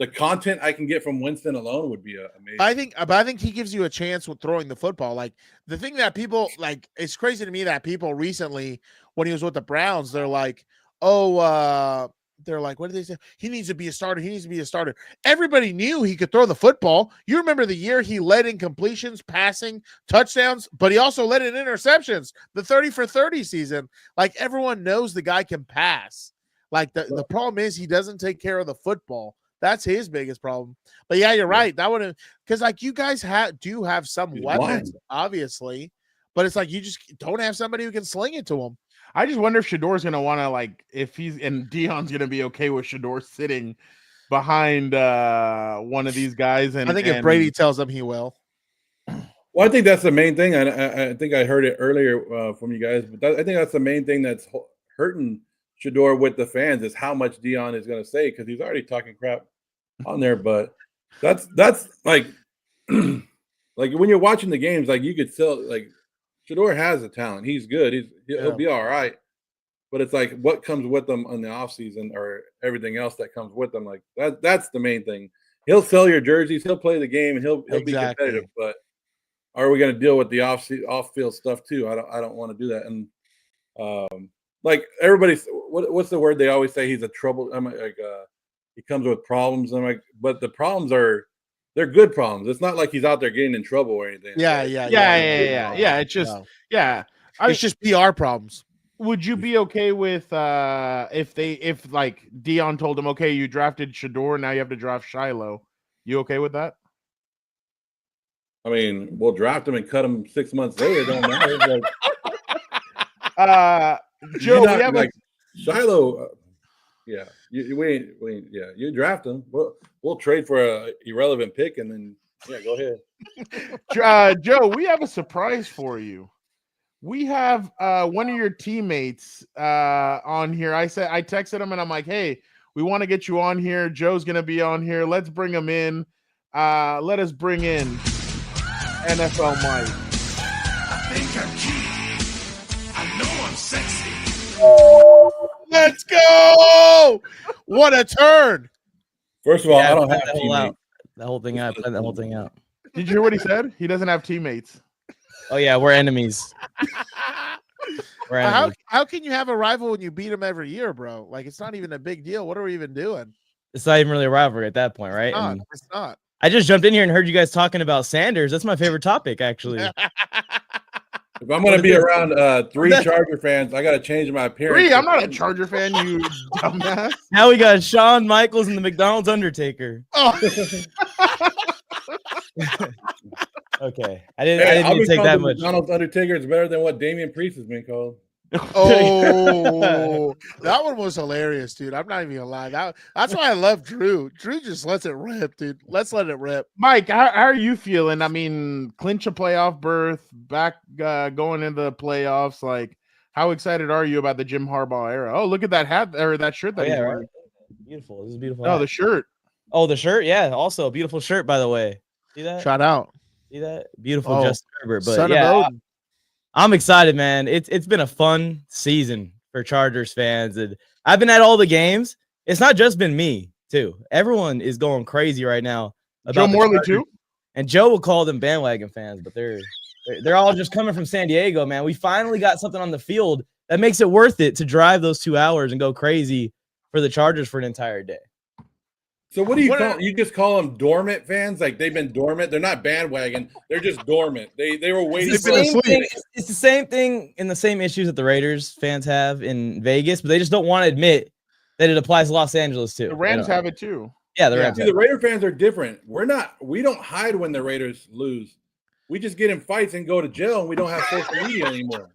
the content I can get from Winston alone would be amazing. I think he gives you a chance with throwing the football. Like the thing that people like, it's crazy to me that people recently, when he was with the Browns, they're like, what did they say? He needs to be a starter. He needs to be a starter. Everybody knew he could throw the football. You remember the year he led in completions, passing, touchdowns, but he also led in interceptions, the 30 for 30 season. Like everyone knows the guy can pass. Like the problem is he doesn't take care of the football. That's his biggest problem. But yeah, you're right. That would, because like you guys do have some weapons, obviously, but it's like you just don't have somebody who can sling it to him. I just wonder if Shedor's going to want to, like, if he's and Dion's going to be okay with Shedor sitting behind one of these guys. And I think if Brady tells him, he will. Well, I think that's the main thing. I think I heard it earlier from you guys, but I think that's the main thing that's hurting Shedor with the fans is how much Dion is going to say, because he's already talking crap on there. But that's like, like when you're watching the games, like you could still like. Shedor has a talent. He's good. He'll be all right. But it's like what comes with them in the offseason or everything else that comes with them. Like that's the main thing. He'll sell your jerseys. He'll play the game, and he'll be competitive. But are we going to deal with the off-field stuff too? I don't want to do that. And like everybody's, what's the word they always say? He's a trouble. I'm like he comes with problems. I'm like, but the problems they're good problems. It's not like he's out there getting in trouble or anything. Yeah. It's just it's just PR problems. Would you be okay with if like Dion told him, okay, you drafted Shedor, now you have to draft Shiloh? You okay with that? I mean, we'll draft him and cut him 6 months later. Don't matter. Joe, we have like Shiloh. Yeah, you draft him. We'll trade for a irrelevant pick, and then go ahead. Joe, we have a surprise for you. We have one of your teammates on here. I texted him and I'm like, hey, we want to get you on here. Joe's gonna be on here. Let's bring him in. Let us bring in NFL Mike. I think I'm cute. I know I'm sexy. Let's go! What a turn! First of all, I don't have teammates. The whole thing out. Play the whole thing out. Did you hear what he said? He doesn't have teammates. Oh yeah, we're enemies. How can you have a rival when you beat him every year, bro? Like it's not even a big deal. What are we even doing? It's not even really a rivalry at that point, right? It's not. I just jumped in here and heard you guys talking about Sanders. That's my favorite topic, actually. If I'm going to be around 3 Charger fans, I got to change my appearance. 3? I'm not a Charger fan, you dumbass. Now we got Shawn Michaels and the McDonald's Undertaker. Oh. Okay. I didn't mean to take that much. McDonald's Undertaker is better than what Damian Priest has been called. Oh, that one was hilarious, dude. I'm not even gonna lie. That's why I love Drew. Drew just lets it rip, dude. Let's let it rip. Mike, how are you feeling? I mean, clinch a playoff berth, back going into the playoffs. Like, how excited are you about the Jim Harbaugh era? Oh, look at that hat or that shirt that he's wearing. Right. Beautiful. This is beautiful. Oh, the shirt. Oh, the shirt. Yeah. Also, a beautiful shirt, by the way. See that? Shout out. See that? Beautiful, Justin Herbert. But son yeah, of Odin. I'm excited, man. It's been a fun season for Chargers fans, and I've been at all the games. It's not just been me, too. Everyone is going crazy right now. Joe Morley too, and Joe will call them bandwagon fans, but they're all just coming from San Diego, man. We finally got something on the field that makes it worth it to drive those 2 hours and go crazy for the Chargers for an entire day. So what do you call? You just call them dormant fans? Like they've been dormant. They're not bandwagon. They're just dormant. They were waiting. It's the same thing and the same issues that the Raiders fans have in Vegas, but they just don't want to admit that it applies to Los Angeles too. The Rams have it too. Yeah, the Rams. See, the Raider fans are different. We don't hide when the Raiders lose. We just get in fights and go to jail, and we don't have social media anymore.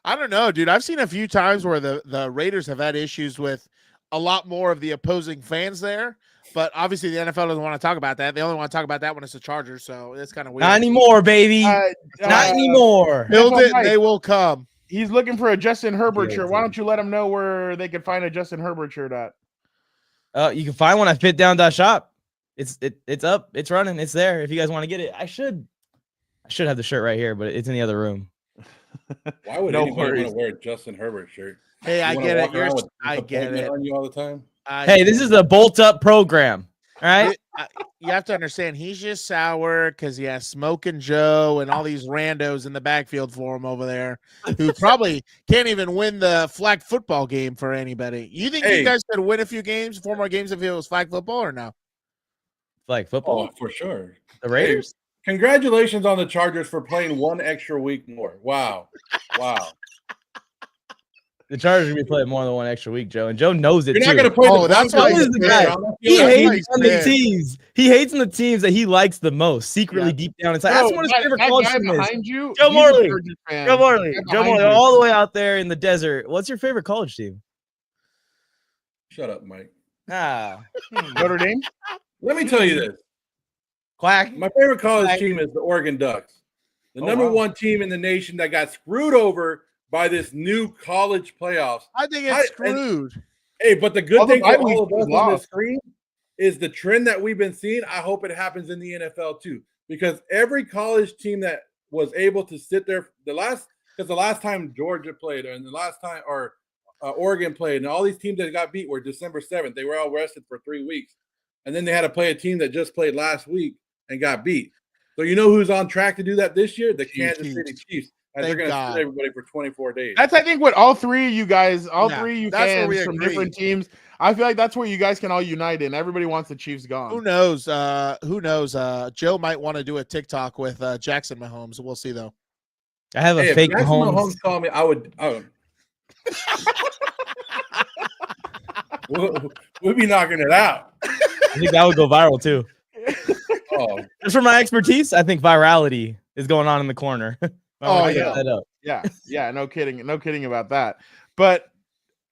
I don't know, dude. I've seen a few times where the Raiders have had issues with a lot more of the opposing fans there, but obviously the NFL doesn't want to talk about that. They only want to talk about that when it's the Chargers, so it's kind of weird. Not anymore, baby. Not anymore. Build it, they will come. He's looking for a Justin Herbert shirt. Why don't you let him know where they could find a Justin Herbert shirt at? You can find one at fitdown.shop. It's up, it's running, it's there. If you guys want to get it, I should have the shirt right here, but it's in the other room. Why would anybody want to wear a Justin Herbert shirt? Hey, I get it. I get it. On you all the time. Hey, this is a bolt up program. All right. You have to understand, he's just sour because he has Smoking Joe and all these randos in the backfield for him over there who probably can't even win the flag football game for anybody. You think you guys could win a few games, 4 more games if it was flag football or no? Flag football? Oh, for sure. The Raiders? Hey, congratulations on the Chargers for playing 1 extra week more. Wow. The Chargers are going to be playing more than 1 extra week, Joe, and Joe knows it. You're too. not going to play that's why he's the guy. He hates on the teams. He hates on the teams that he likes the most, secretly deep down inside. That's one of his favorite college teams. Behind you, Joe Morley, all the way out there in the desert. What's your favorite college team? Shut up, Mike. Notre Dame. Let me tell you this. Quack. My favorite college team is the Oregon Ducks, the number 1 team in the nation that got screwed over by this new college playoffs. I think it's screwed. Hey, but the good thing for all of us on the screen is the trend that we've been seeing. I hope it happens in the NFL too, because every college team that was able to sit there the last time Georgia played and the last time Oregon played and all these teams that got beat were December 7th. They were all rested for 3 weeks. And then they had to play a team that just played last week and got beat. So you know who's on track to do that this year? The Kansas City Chiefs. And they're going to sit everybody for 24 days. That's, I think, what all three of you guys, fans from agree. different teams, I feel like that's where you guys can all unite in. Everybody wants the Chiefs gone. Who knows? Joe might want to do a TikTok with Jackson Mahomes. We'll see, though. I have a fake Mahomes. Call me. I would. We'll be knocking it out. I think that would go viral too. Just for my expertise, I think virality is going on in the corner. Yeah. No kidding about that. But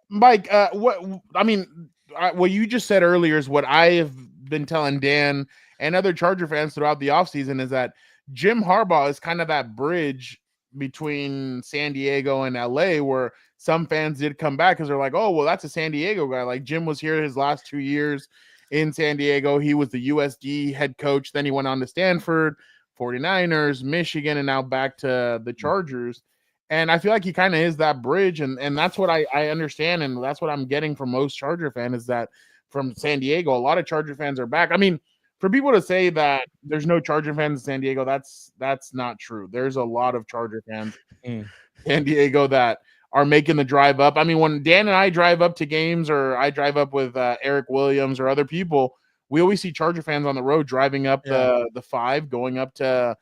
Mike, what you just said earlier is what I have been telling Dan and other Charger fans throughout the offseason is that Jim Harbaugh is kind of that bridge between San Diego and LA, where some fans did come back because they're like, oh, well, that's a San Diego guy. Like Jim was here his last 2 years in San Diego. He was the USD head coach. Then he went on to Stanford, 49ers, Michigan, and now back to the Chargers. And I feel like he kind of is that bridge. And that's what I understand. And that's what I'm getting from most Charger fans is that from San Diego, a lot of Charger fans are back. I mean, for people to say that there's no Charger fans in San Diego, that's not true. There's a lot of Charger fans in San Diego that are making the drive up. I mean, when Dan and I drive up to games or I drive up with Eric Williams or other people, we always see Charger fans on the road driving up the 5, going up to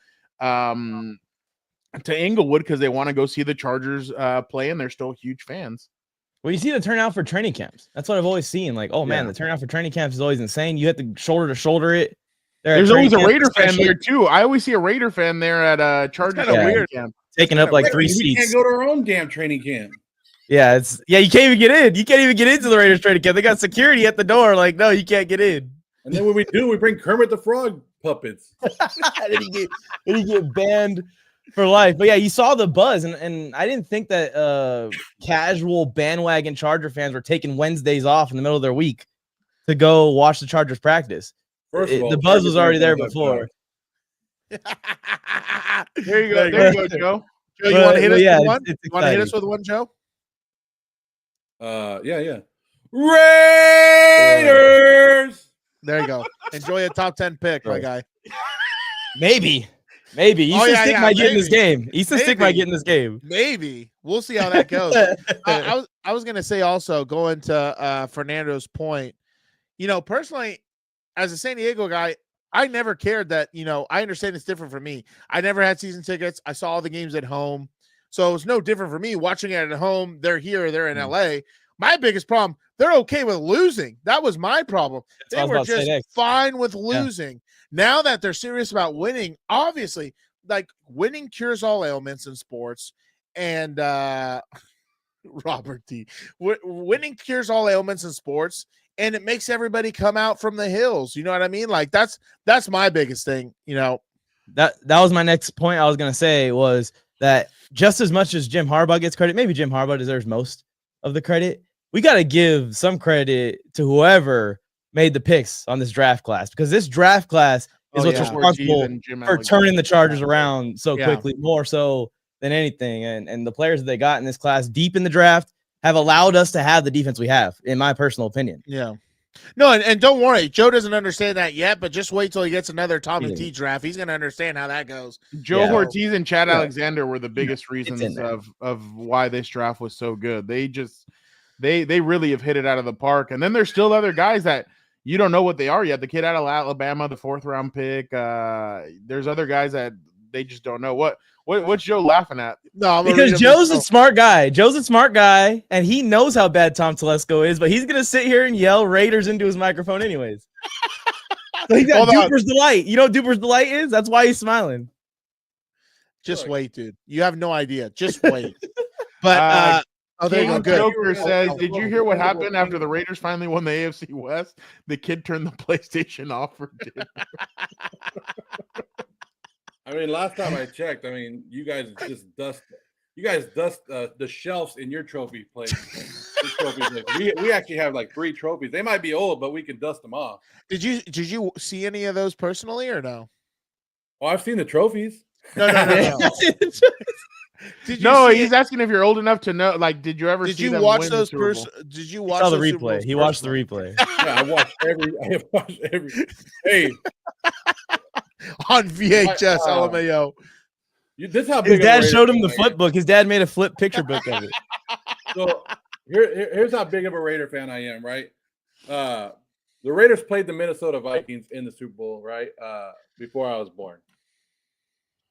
Inglewood because they want to go see the Chargers play, and they're still huge fans. Well, you see the turnout for training camps. That's what I've always seen. Like, oh man, the turnout for training camps is always insane. You have to shoulder to shoulder it. There's always a Raider fan there too. I always see a Raider fan there at Chargers weird camp, taking up like 3 We seats. can't go to our own damn training camp. Yeah, you can't even get in. You can't even get into the Raiders training camp. They got security at the door. Like, no, you can't get in. And then when we do, we bring Kermit the Frog puppets. Then you get banned for life. But yeah, you saw the buzz, and I didn't think that casual bandwagon Charger fans were taking Wednesdays off in the middle of their week to go watch the Chargers practice. First of all, the buzz was already there before. There you go, Joe. Joe, you want to hit us with one? You want to hit us with one, Joe? Yeah. Raiders. There you go. Enjoy a top 10 pick, my guy. Maybe. Maybe Easton Stick might get in this maybe. game. Easton Stick might get in this game. Maybe we'll see how that goes. I was gonna say also going to Fernando's point. Personally, as a San Diego guy, I never cared that. I understand it's different for me. I never had season tickets. I saw all the games at home, so it's no different for me watching it at home. They're here. They're in LA. My biggest problem, they're okay with losing. That was my problem. They were just fine with losing. Yeah. Now that they're serious about winning, obviously, like winning cures all ailments in sports. And Robert D. Winning cures all ailments in sports, and it makes everybody come out from the hills. You know what I mean? Like that's my biggest thing. That was my next point. I was gonna say was that just as much as Jim Harbaugh gets credit, maybe Jim Harbaugh deserves most of the credit. We got to give some credit to whoever made the picks on this draft class, because this draft class is what's responsible for turning the Chargers around so quickly, more so than anything. And the players that they got in this class deep in the draft have allowed us to have the defense we have, in my personal opinion. Yeah. No, and don't worry, Joe doesn't understand that yet, but just wait till he gets another Tommy T draft. He's going to understand how that goes. Joe Ortiz and Chad Alexander were the biggest reasons of why this draft was so good. They really have hit it out of the park. And then there's still other guys that you don't know what they are yet. The kid out of Alabama, the 4th round pick. There's other guys that they just don't know. What's Joe laughing at? No, because Joe's a smart guy. Joe's a smart guy, and he knows how bad Tom Telesco is, but he's gonna sit here and yell Raiders into his microphone anyways. So he got Duper's Delight. You know what Duper's Delight is? That's why he's smiling. Just wait, dude. You have no idea. Just wait. But there you go. Good. Joker says, did you hear what happened after the Raiders finally won the AFC West? The kid turned the PlayStation off for dinner. I mean, last time I checked, you guys just dust the shelves in your trophy place. We actually have like 3 trophies. They might be old, but we can dust them off. Did you see any of those personally or no? Oh, I've seen the trophies. No. He's asking if you're old enough to know. Like, did you ever? Did you watch those? Did you watch the replay? He watched the replay. Yeah, I have watched every. Hey, on VHS, LMAO. This how his dad showed him the flip book. His dad made a flip picture book of it. So here's how big of a Raider fan I am. Right, the Raiders played the Minnesota Vikings in the Super Bowl. Right, before I was born.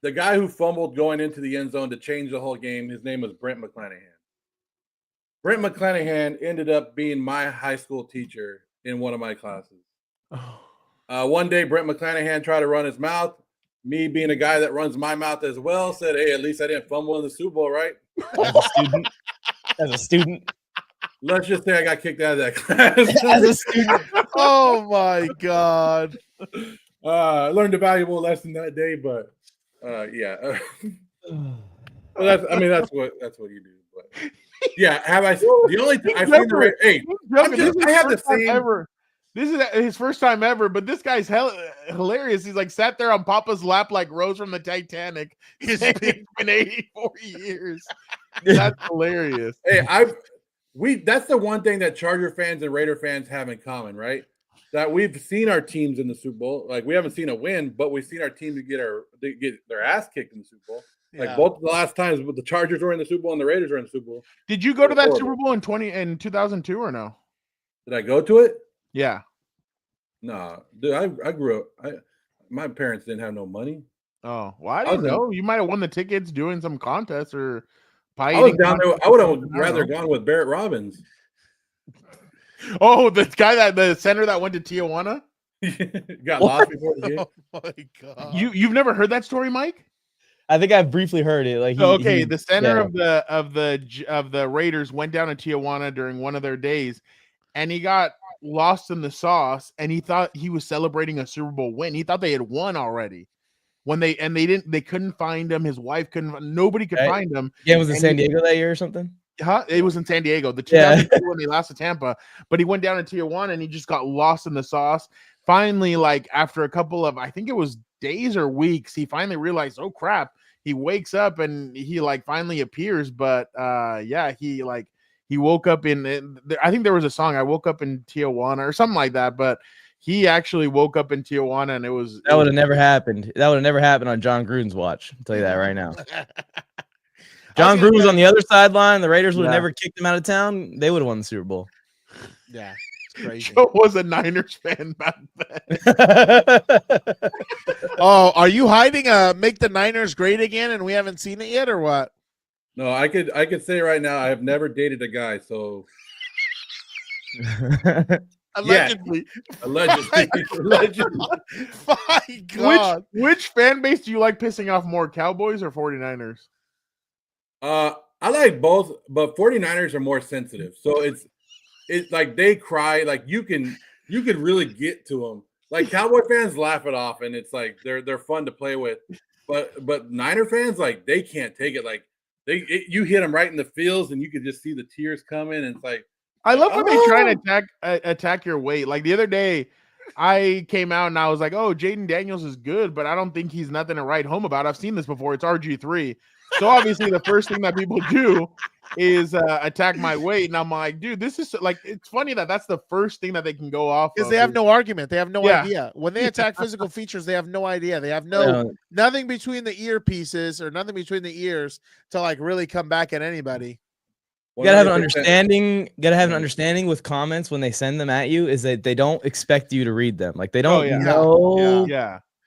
The guy who fumbled going into the end zone to change the whole game, his name was Brent McClanahan. Brent McClanahan ended up being my high school teacher in one of my classes. One day, Brent McClanahan tried to run his mouth. Me being a guy that runs my mouth as well, said, hey, at least I didn't fumble in the Super Bowl, right? As a student. Let's just say I got kicked out of that class. As a student. Oh, my God. I learned a valuable lesson that day, but yeah. Well, that's what you do. But yeah, have I? The only thing I've seen the hey, I have the same. Ever. This is his first time ever, but this guy's hilarious. He's like sat there on Papa's lap like Rose from the Titanic. It's been 84 years. That's hilarious. Hey, that's the one thing that Charger fans and Raider fans have in common, right? That we've seen our teams in the Super Bowl. Like, we haven't seen a win, but we've seen our team get their ass kicked in the Super Bowl. Like, both the last times the Chargers were in the Super Bowl and the Raiders were in the Super Bowl. Did you go to that Super Bowl in 2002 or no? Did I go to it? Yeah. No, dude, I grew up. My parents didn't have no money. Oh, well, I didn't know. You might have won the tickets doing some contest or pie I was down there. I would have rather gone with Barrett Robbins. Oh, the guy the center that went to Tijuana got lost before the game. Oh my God! You've never heard that story, Mike? I think I've briefly heard it. Like, the center of the Raiders went down to Tijuana during one of their days, and he got lost in the sauce, and he thought he was celebrating a Super Bowl win. He thought they had won already. They couldn't find him. His wife nobody could find him. Yeah, was in San Diego that year or something? It was in San Diego, the 2002 when they lost to Tampa, but he went down to Tijuana and he just got lost in the sauce. Finally, like after a couple of, I think it was days or weeks, he finally realized, oh crap. He wakes up and he like finally appears, but he woke up I think there was a song, I woke up in Tijuana or something like that, but he actually woke up in Tijuana, and that would have never happened. That would have never happened on John Gruden's watch. I'll tell you that right now. John Gruden was on the other sideline. The Raiders would have never kicked him out of town. They would have won the Super Bowl. Yeah, it's crazy. Joe was a Niners fan back then. Oh, are you hiding make the Niners great again and we haven't seen it yet, or what? No, I could say right now I have never dated a guy, so Allegedly. Allegedly. My God. Which fan base do you like pissing off more, Cowboys or 49ers? I like both, but 49ers are more sensitive. So it's like they cry, like you can really get to them. Like Cowboy fans laugh it off, and it's like they're fun to play with. But Niner fans, like, they can't take it. Like you hit them right in the feels, and you could just see the tears coming. And it's like, I love when they try to attack your weight. Like the other day, I came out and I was like, "Oh, Jaden Daniels is good, but I don't think he's nothing to write home about. I've seen this before. It's RG3." So obviously, the first thing that people do is attack my weight, and I'm like, "Dude, this is like." It's funny that that's the first thing that they can go off because of they have no argument. They have no Yeah. idea when they attack physical features. They have no idea. They have Yeah. nothing between the earpieces or nothing between the ears to like really come back at anybody. You gotta have an understanding. Gotta have an understanding with comments when they send them at you is that they don't expect you to read them. Like they don't know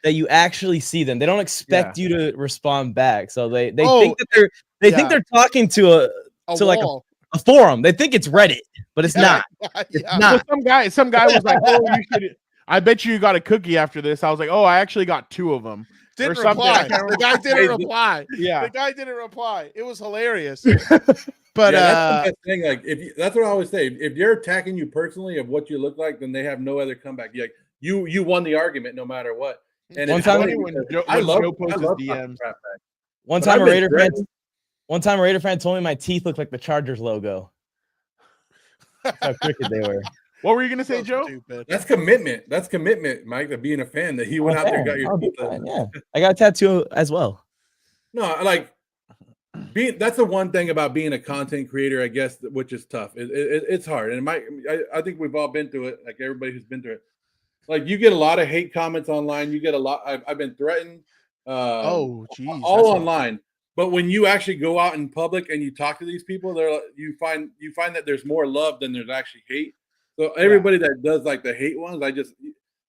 that you actually see them. They don't expect you to respond back. So they think that think they're talking to like a forum. They think it's Reddit, but it's not. It's not. Well, some guy was like, "Oh, you should." I bet you got a cookie after this. I was like, "Oh, I actually got 2 of them." Didn't or something. reply. The guy didn't reply. Yeah. The guy didn't reply. It was hilarious. But that's the best thing. Like that's what I always say. If you're attacking you personally of what you look like, then they have no other comeback. Like you won the argument no matter what. And One time I love DMs. One time a Raider fan told me my teeth look like the Chargers logo. That's how crooked they were. What were you gonna say, Joe? Stupid. That's commitment. That's commitment, Mike, of being a fan. That he went out there and got your teeth done. Yeah, I got a tattoo as well. No, like that's the one thing about being a content creator, I guess, which is tough. It's hard, and I think we've all been through it. Like everybody who's been through it. Like you get a lot of hate comments online. You get a lot. I've been threatened. Oh, geez, all online. But when you actually go out in public and you talk to these people, you find that there's more love than there's actually hate. So everybody that does like the hate ones, you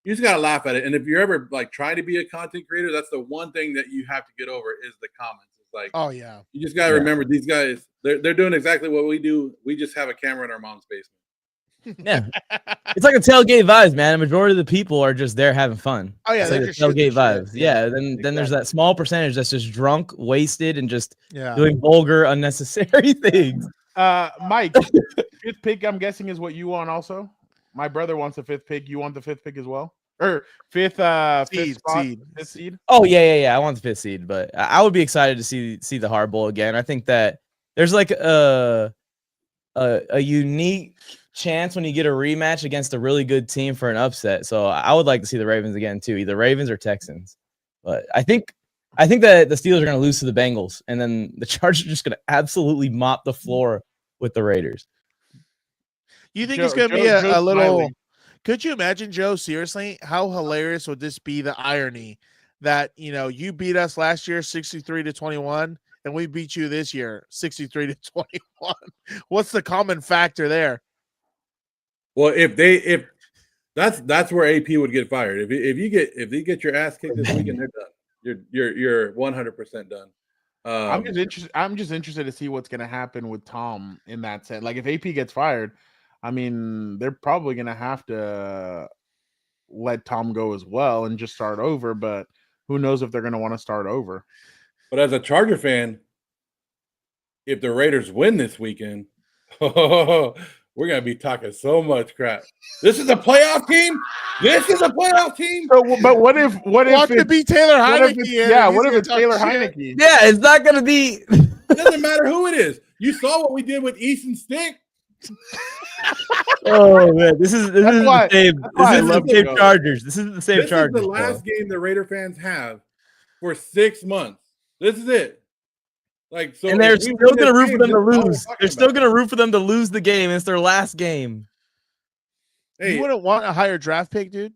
just gotta laugh at it. And if you're ever like trying to be a content creator, that's the one thing that you have to get over is the comments. It's like, oh yeah, you just gotta remember these guys. They're doing exactly what we do. We just have a camera in our mom's basement. Yeah, it's like a tailgate vibes, man. The majority of the people are just there having fun. Oh yeah, it's like the tailgate vibes. Yeah, then there's that small percentage that's just drunk, wasted, and just doing vulgar, unnecessary things. Mike, 5th pick, I'm guessing, is what you want also. My brother wants a 5th pick. You want the 5th pick as well? Or 5th seed? Oh, yeah. I want the 5th seed, but I would be excited to see the Hard Bowl again. I think that there's like a unique chance when you get a rematch against a really good team for an upset. So I would like to see the Ravens again too, either Ravens or Texans. But I think that the Steelers are going to lose to the Bengals, and then the Chargers are just going to absolutely mop the floor with the Raiders. You think it's going to be a little? Smiling. Could you imagine, Joe? Seriously, how hilarious would this be? The irony that you beat us last year 63-21, and we beat you this year 63-21. What's the common factor there? Well, if that's where AP would get fired. If they get your ass kicked this weekend, they're done. You're 100% done. I'm just interested to see what's going to happen with Tom in that sense. Like if AP gets fired, I mean, they're probably going to have to let Tom go as well and just start over. But who knows if they're going to want to start over? But as a Charger fan, if the Raiders win this weekend, we're going to be talking so much crap. This is a playoff team? This is a playoff team? So, but what if it be Taylor Heineke? What if it's Taylor Heineke? Yeah, it's not going to be. It doesn't matter who it is. You saw what we did with Easton Stick. Oh man, this is the same Chargers. This is the same Chargers. This is the last game the Raider fans have for 6 months. This is it. Like, so, and they're still going to root for them to lose. They're still going to root for them to lose the game. It's their last game. Hey, You wouldn't want a higher draft pick, dude?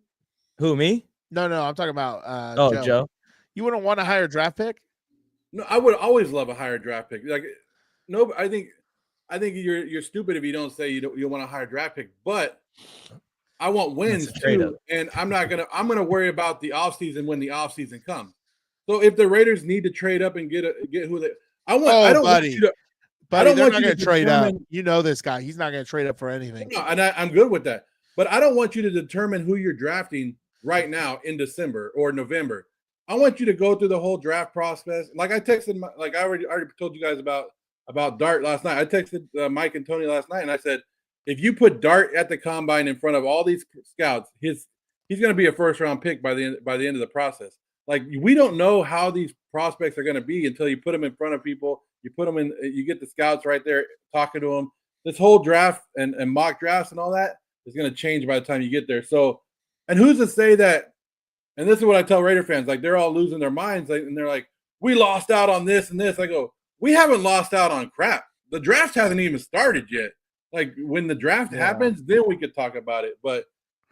Who, me? No, I'm talking about Joe. You wouldn't want a higher draft pick? no, I would always love a higher draft pick. Like, no, I think you're stupid if you don't say you want a higher draft pick. But I want wins too, and I'm gonna worry about the offseason when the offseason comes. So if the Raiders need to trade up and get who they, I don't want you to. Buddy, I don't they're want not you going to to trade up. determine- You know this guy. He's not going to trade up for anything. No, and I'm good with that. But I don't want you to determine who you're drafting right now in December or November. I want you to go through the whole draft process. Like I texted, I already told you guys about Dart last night. I texted Mike and Tony last night, and I said, if you put Dart at the combine in front of all these scouts, he's going to be a first-round pick by the end of the process. Like, we don't know how these prospects are going to be until you put them in front of people. You put them in, you get the scouts right there talking to them. This whole draft and mock drafts and all that is going to change by the time you get there. So, and who's to say that? And this is what I tell Raider fans, like, they're all losing their minds, and they're like, we lost out on this and this. I go, we haven't lost out on crap. The draft hasn't even started yet. Like, when the draft happens, then we could talk about it. But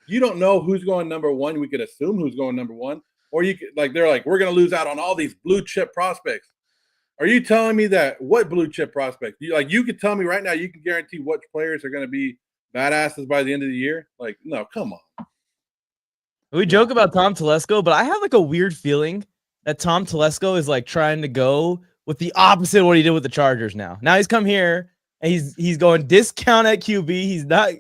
you don't know who's going number one. We could assume who's going number one. Or you could, like, they're like, we're going to lose out on all these blue chip prospects. Are you telling me that what blue chip prospects? You could tell me right now, you can guarantee what players are going to be badasses by the end of the year? Like, no, come on. We joke about Tom Telesco, but I have like a weird feeling that Tom Telesco is like trying to go with the opposite of what he did with the Chargers now. Now he's come here and he's going discount at QB. He's not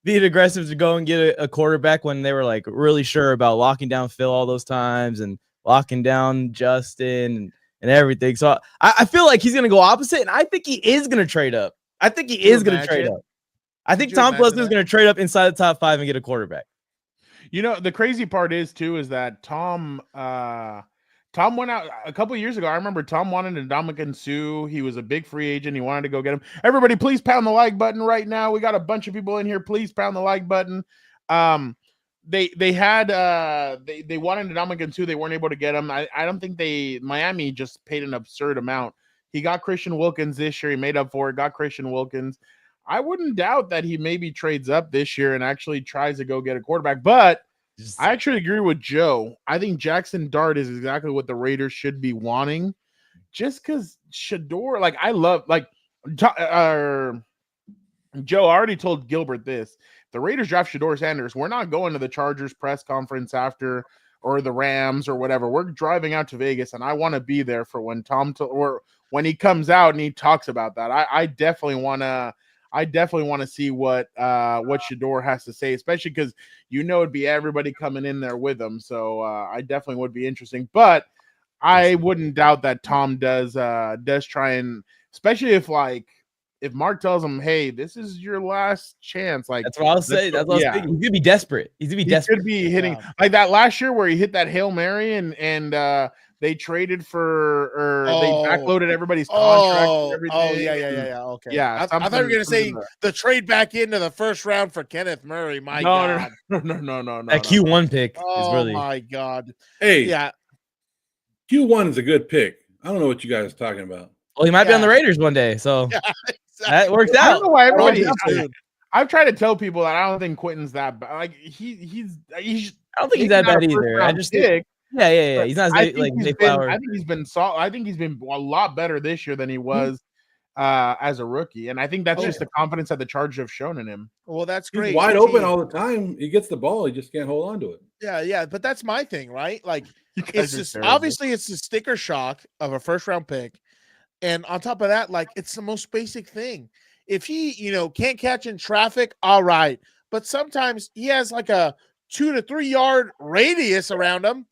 being aggressive to go and get a quarterback when they were like really sure about locking down Phil all those times and locking down Justin and everything. So I feel like he's going to go opposite, and I think he is going to trade up. I think he is going to trade up. I think Tom Telesco is going to trade up inside the top 5 and get a quarterback. You know, the crazy part is Tom went out a couple of years ago. I remember Tom wanted Ndamukong Suh. He was a big free agent. He wanted to go get him. Everybody, please pound the like button right now. We got a bunch of people in here. Please pound the like button. They wanted Ndamukong Suh. They weren't able to get him. I don't think Miami just paid an absurd amount. He got Christian Wilkins this year. He made up for it. Got Christian Wilkins. I wouldn't doubt that he maybe trades up this year and actually tries to go get a quarterback. But I actually agree with Joe. I think Jackson Dart is exactly what the Raiders should be wanting. Just because Shador, like, I love, like, Joe already told Gilbert this. The Raiders draft Shador Sanders. We're not going to the Chargers press conference after or the Rams or whatever. We're driving out to Vegas, and I want to be there for when or when he comes out and he talks about that. I definitely want to see what Shador has to say, especially because it'd be everybody coming in there with him. So I definitely would be interesting. But I wouldn't doubt that Tom does try and, especially if Mark tells him, hey, this is your last chance. Like, that's what I'll say. That's what I was thinking. He's gonna be desperate. He's gonna be desperate. He could be hitting like that last year where he hit that Hail Mary and they traded for, they backloaded everybody's contract and everything. Oh, yeah. Okay. Yeah. I thought you were going to say the trade back into the first round for Kenneth Murray. My God. No. That Q1 pick is really. Oh, my God. Hey. Yeah. Q1 is a good pick. I don't know what you guys are talking about. Well, he might be on the Raiders one day. So that works out. I don't know why everybody. I've tried to tell people that I don't think Quentin's that bad. Like, he's I don't think he's that bad either. I just think. Yeah. He's not like Mayflower. I think he's been I think he's been a lot better this year than he was as a rookie, and I think that's just the confidence that the Chargers have shown in him. Well, that's great. He's wide open all the time. He gets the ball. He just can't hold on to it. Yeah. But that's my thing, right? Like, it's just obviously it's the sticker shock of a first round pick, and on top of that, like, it's the most basic thing. If he, can't catch in traffic, all right, but sometimes he has like a 2 to 3 yard radius around him,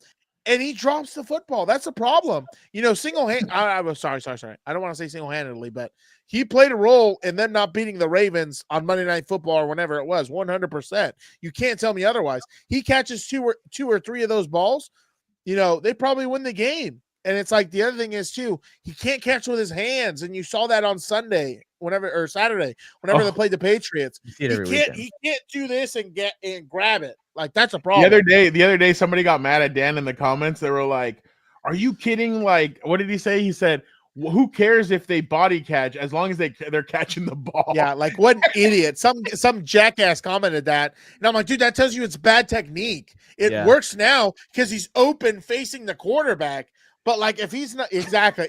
and he drops the football. That's a problem. Single-handed. I'm sorry. I don't want to say single-handedly, but he played a role in them not beating the Ravens on Monday Night Football or whenever it was, 100%. You can't tell me otherwise. He catches two or three of those balls, they probably win the game. And it's like the other thing is, too, he can't catch with his hands. And you saw that on Saturday, whenever they played the Patriots. He can't do this and grab it. Like, that's a problem. The other day, somebody got mad at Dan in the comments. They were like, are you kidding? Like, what did he say? He said, who cares if they body catch as long as they're catching the ball? Yeah, like what an idiot. Some jackass commented that. And I'm like, dude, that tells you it's bad technique. It works now because he's open facing the quarterback. But like if he's not exactly.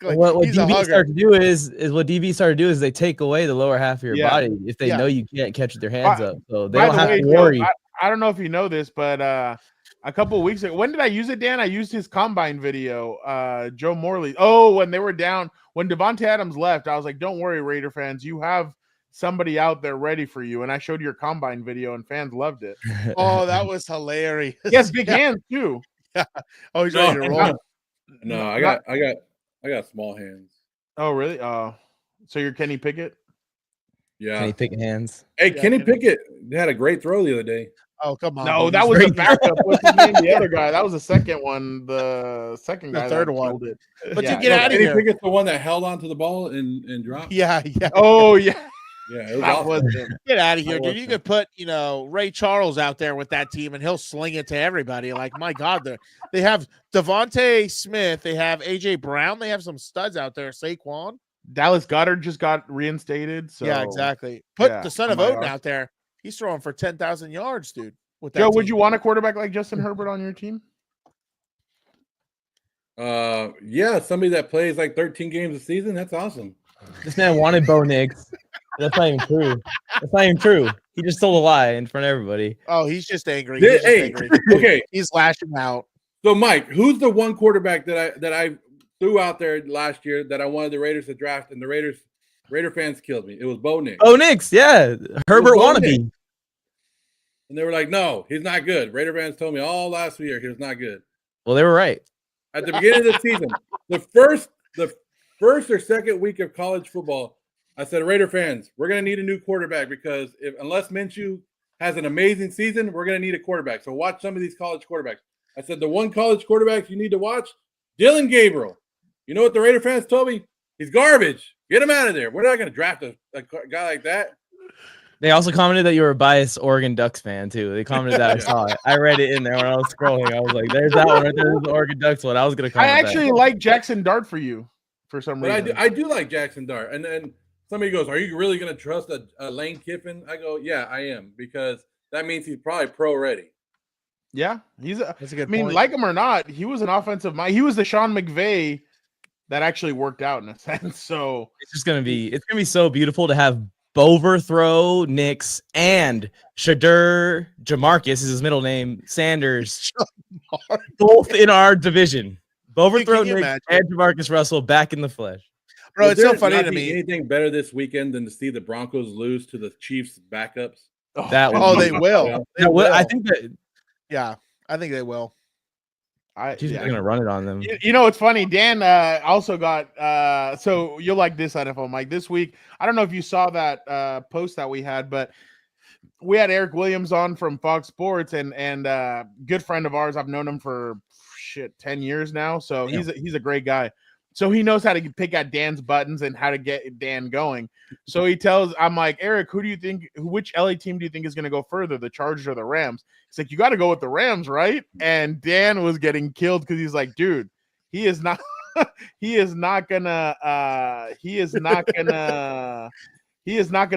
What DB started to do is they take away the lower half of your body if they know you can't catch with your hands up. So they don't have to worry. I don't know if you know this, but a couple of weeks ago, when did I use it, Dan? I used his combine video, Joe Morley. Oh, when they were down, when Devontae Adams left, I was like, don't worry, Raider fans, you have somebody out there ready for you. And I showed your combine video and fans loved it. Oh, that was hilarious. Yes, big hands too. Yeah. Oh, he's ready to roll. No, I got small hands. Oh, really? So you're Kenny Pickett? Yeah. Kenny Pickett hands. Hey, Kenny Pickett had a great throw the other day. Oh, come on. No, that was the backup. What's his name? The other guy. That was the second one. The second guy. The third one. It. But you get out of here. Kenny Pickett's the one that held onto the ball and dropped. Yeah. Oh, yeah. Yeah, it was awesome. Get out of here, dude. You could put, Ray Charles out there with that team and he'll sling it to everybody. Like, my God, they have Devontae Smith, they have AJ Brown, they have some studs out there. Saquon. Dallas Goedert just got reinstated. So yeah, exactly. Put the son of Odin out there. He's throwing for 10,000 yards, dude. With that Joe, team. would you want a quarterback like Justin Herbert on your team? Yeah, somebody that plays like 13 games a season. That's awesome. This man wanted Bo Nix. That's not even true. That's not even true. He just told a lie in front of everybody. Oh, he's just angry. Okay, he's lashing out. So, Mike, who's the one quarterback that I threw out there last year that I wanted the Raiders to draft, and the Raider fans killed me? It was Bo Nix. Bo Nix, yeah, Herbert wannabe. And they were like, "No, he's not good." Raider fans told me all last year he was not good. Well, they were right. At the beginning of the season, the first or second week of college football, I said, Raider fans, we're going to need a new quarterback because unless Minshew has an amazing season, we're going to need a quarterback. So watch some of these college quarterbacks. I said, the one college quarterback you need to watch, Dylan Gabriel. You know what the Raider fans told me? He's garbage. Get him out of there. We're not going to draft a guy like that. They also commented that you were a biased Oregon Ducks fan, too. They commented that. I saw it. I read it in there when I was scrolling. I was like, there's that one right there. There's the Oregon Ducks one. I was going to comment I actually like Jackson Dart for you for some reason. But I do like Jackson Dart. And then somebody goes, are you really going to trust a Lane Kiffin? I go, yeah, I am, because that means he's probably pro ready. Yeah, that's a good point. Like him or not, he was an offensive mind. He was the Sean McVay that actually worked out in a sense. So it's going to be so beautiful to have Boverthrow, Nix, and Shadur Jamarcus is his middle name, Sanders, both in our division. Boverthrow, Nix, and Jamarcus Russell back in the flesh. Bro, it's so funny to me. Anything better this weekend than to see the Broncos lose to the Chiefs backups? They will. I think that. Yeah, I think they will. Chiefs are gonna run it on them. You know, it's funny. Dan also got so you'll like this NFL, Mike. This week, I don't know if you saw that post that we had, but we had Eric Williams on from Fox Sports, and good friend of ours. I've known him for 10 years now, so he's a great guy. So he knows how to pick at Dan's buttons and how to get Dan going. So I'm like, Eric, which LA team do you think is going to go further, the Chargers or the Rams? He's like, you got to go with the Rams, right? And Dan was getting killed because he's like, dude, he is not gonna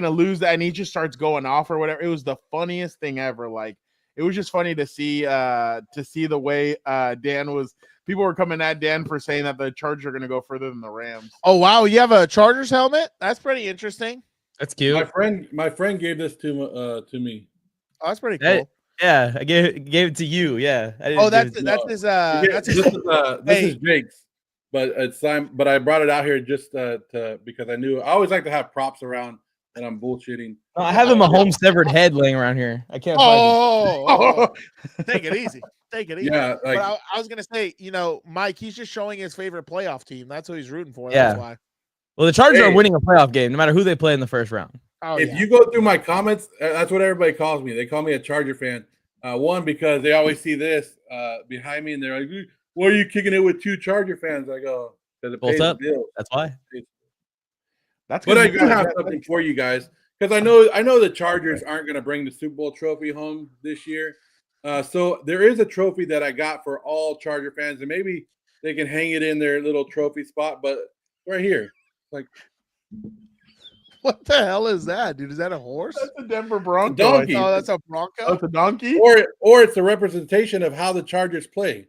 lose that. And he just starts going off or whatever. It was the funniest thing ever. Like, it was just funny to see the way Dan was. People were coming at Dan for saying that the Chargers are going to go further than the Rams. Oh, wow. You have a Chargers helmet? That's pretty interesting. That's cute. My friend gave this to me. Oh, that's pretty cool. Yeah, I gave it to you. Yeah. That's his. This is Jake's, but it's signed. But I brought it out here just because I always like to have props around, and I'm bullshitting. I have him a home severed head laying around here. I can't. Take it easy. Take it easy. Yeah, but I was gonna say, Mike, he's just showing his favorite playoff team. That's who he's rooting for. Yeah. That's why. Well, the Chargers are winning a playoff game, no matter who they play in the first round. If you go through my comments, that's what everybody calls me. They call me a Charger fan. One, because they always see this behind me, and they're like, "Why are you kicking it with two Charger fans?" I go, "Because it pays the bills." That's why. But I do have something for you guys, because I know the Chargers aren't going to bring the Super Bowl trophy home this year. So there is a trophy that I got for all Charger fans, and maybe they can hang it in their little trophy spot, but right here, like, What the hell is that, dude? Is that a horse? That's a Denver Bronco. donkey. Oh, that's a Bronco. Oh, it's a donkey. Or it's a representation of how the Chargers play.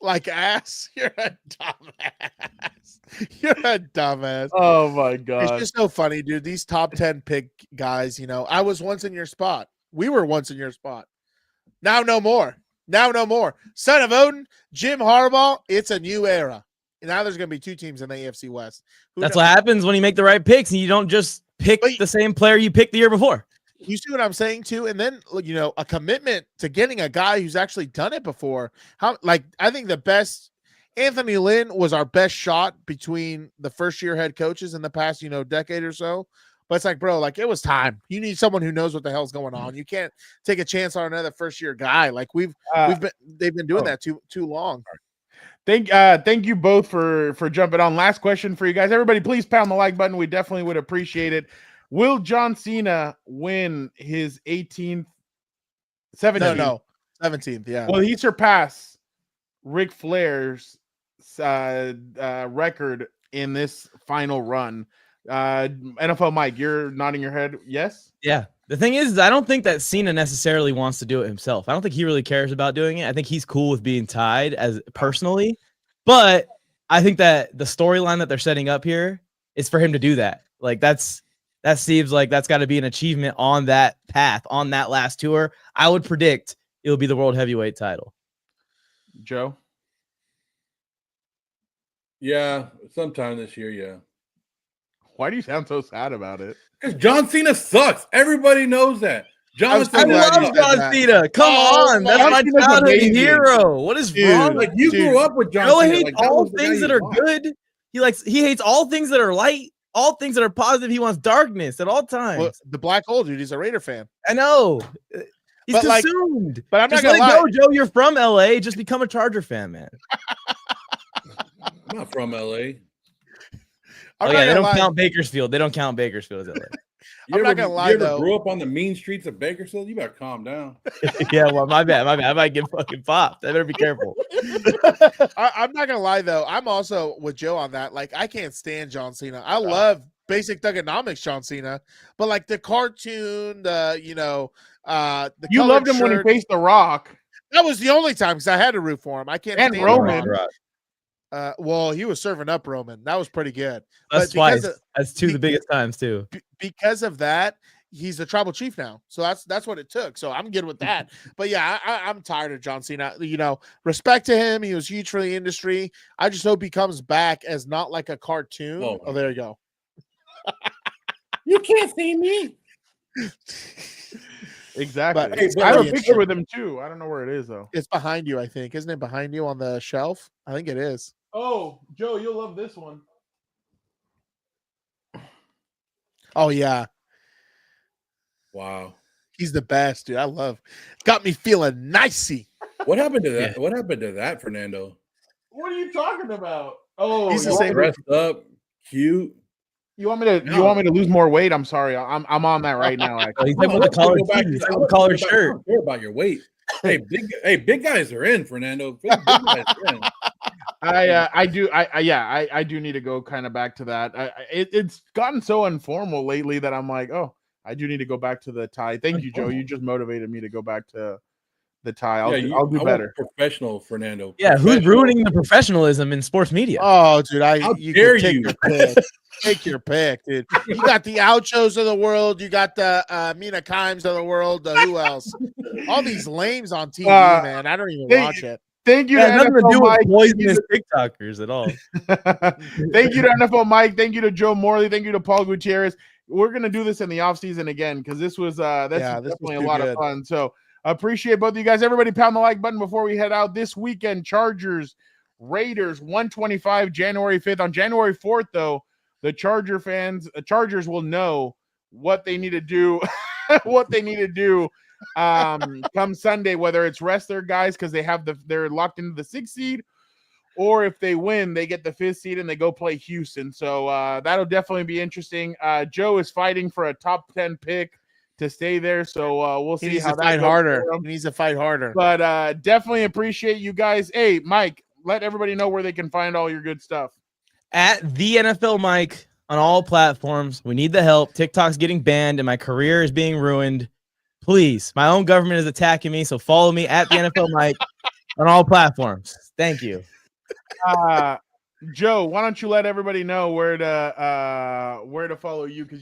Like ass. You're a dumbass. You're a dumbass. Oh my god. It's just so funny, dude. These top 10 pick guys, I was once in your spot. We were once in your spot. Now no more. Now no more. Son of Odin, Jim Harbaugh, it's a new era. Now there's going to be 2 teams in the AFC West. That's what happens when you make the right picks and you don't just pick the same player you picked the year before. You see what I'm saying too? And then, a commitment to getting a guy who's actually done it before. I think the best Anthony Lynn was our best shot between the first year head coaches in the past, decade or so. But it's like, bro, it was time. You need someone who knows what the hell's going on. You can't take a chance on another first year guy. They've been doing that too long. Thank you both for jumping on. Last question for you guys. Everybody, please pound the like button. We definitely would appreciate it. Will John Cena win his 17th? No, 17th. Yeah. Will he surpass Ric Flair's record in this final run? NFL Mike, you're nodding your head. Yes. Yeah. The thing is, I don't think that Cena necessarily wants to do it himself. I don't think he really cares about doing it. I think he's cool with being tied as personally, but I think that the storyline that they're setting up here is for him to do that. That seems like that's got to be an achievement on that path, on that last tour. I would predict it'll be the world heavyweight title. Joe? Yeah, sometime this year, yeah. Why do you sound so sad about it? Because John Cena sucks. Everybody knows that. I love John Cena. Come on. That's my childhood hero. What is wrong? You grew up with John Joe Cena. hates all things that are good. He hates all things that are light. All things that are positive, he wants darkness at all times. Well, the black hole, dude. He's a Raider fan. I know. He's consumed. But I'm not just gonna let lie. it go, Joe. You're from LA. Just become a Charger fan, man. I'm not from LA. They don't count Bakersfield. They don't count Bakersfield as LA. I'm not gonna lie, though. Grew up on the mean streets of Bakersfield. You better calm down. Yeah, well, my bad. I might get fucking popped. I better be careful. I'm not gonna lie though. I'm also with Joe on that. I can't stand John Cena. I love basic thugonomics John Cena, but the cartoon, you loved him when he faced The Rock. That was the only time because I had to root for him. I can't and stand Roman. Well, he was serving up Roman. That was pretty good. That's twice. That's two of the biggest times too. Because of that, he's the tribal chief now. So that's what it took. So I'm good with that. But yeah, I'm tired of John Cena. Respect to him. He was huge for the industry. I just hope he comes back as not like a cartoon. Oh there you go. You can't see me. Exactly. I have a picture with him too. I don't know where it is though. It's behind you, I think. Isn't it behind you on the shelf? I think it is. Oh, Joe, you'll love this one. Oh yeah. Wow. He's the best, dude. I love. Got me feeling nicey. What happened to that? Yeah. What happened to that, Fernando? What are you talking about? Oh, he's the same. Dressed up, cute. You want me to? No. You want me to lose more weight? I'm sorry. I'm on that right now. Actually, he's with the collared shirt. I don't care about your weight. Big guys are in, Fernando. Big guys are in. I do need to go kind of back to that. It's gotten so informal lately that I'm like, oh, I do need to go back to the tie. Thank you, Joe. You just motivated me to go back to the tie. I'll do better. Professional, Fernando. Yeah, who's ruining the professionalism in sports media? Oh, dude, how dare you? Take your pick, dude. You got the Ouchos of the world. You got the Mina Kimes of the world. Who else? All these lames on TV, man. I don't even watch it. Thank you to NFL to do Mike. With poisonous TikTokers at all. Thank you to NFL Mike. Thank you to Joe Morley. Thank you to Paul Gutierrez. We're gonna do this in the offseason again because this was definitely a lot of fun. So appreciate both of you guys. Everybody pound the like button before we head out this weekend. Chargers, Raiders, 125 January 5th. On January 4th, though, the Chargers will know what they need to do, come Sunday, whether it's rest their guys because they're locked into the 6th seed, or if they win, they get the 5th seed and they go play Houston. So that'll definitely be interesting. Joe is fighting for a top 10 pick to stay there. So we'll see how that goes. He needs to fight harder. But definitely appreciate you guys. Hey, Mike, let everybody know where they can find all your good stuff. At the NFL Mike on all platforms. We need the help. TikTok's getting banned and my career is being ruined. Please, my own government is attacking me, so follow me at the NFL Mike on all platforms. Thank you. Joe, why don't you let everybody know where to follow you? Because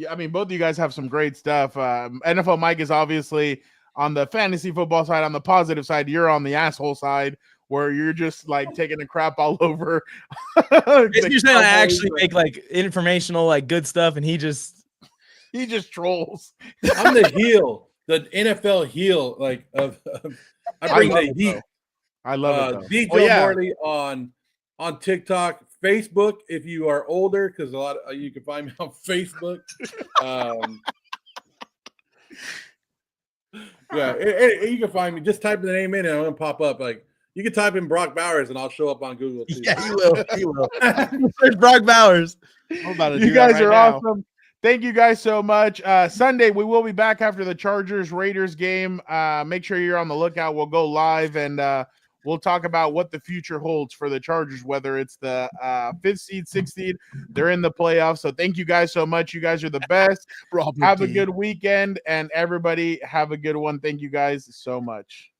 I mean, both of you guys have some great stuff. NFL Mike is obviously on the fantasy football side. On the positive side, you're on the asshole side, where you're just like taking a crap all over. You're saying I actually make like informational, like good stuff, and he just trolls. I'm the heel, the NFL heel, like I bring the heat. I love it. DJ Morley on TikTok, Facebook. If you are older, because a lot of you can find me on Facebook. You can find me. Just type the name in, and I'm gonna pop up. Like you can type in Brock Bowers, and I'll show up on Google too. Yeah, he will. He will. Search Brock Bowers. You guys are awesome. Thank you guys so much. Sunday, we will be back after the Chargers-Raiders game. Make sure you're on the lookout. We'll go live, and we'll talk about what the future holds for the Chargers, whether it's the 5th seed, 6th seed. They're in the playoffs. So thank you guys so much. You guys are the best. Have a good weekend, and everybody have a good one. Thank you guys so much.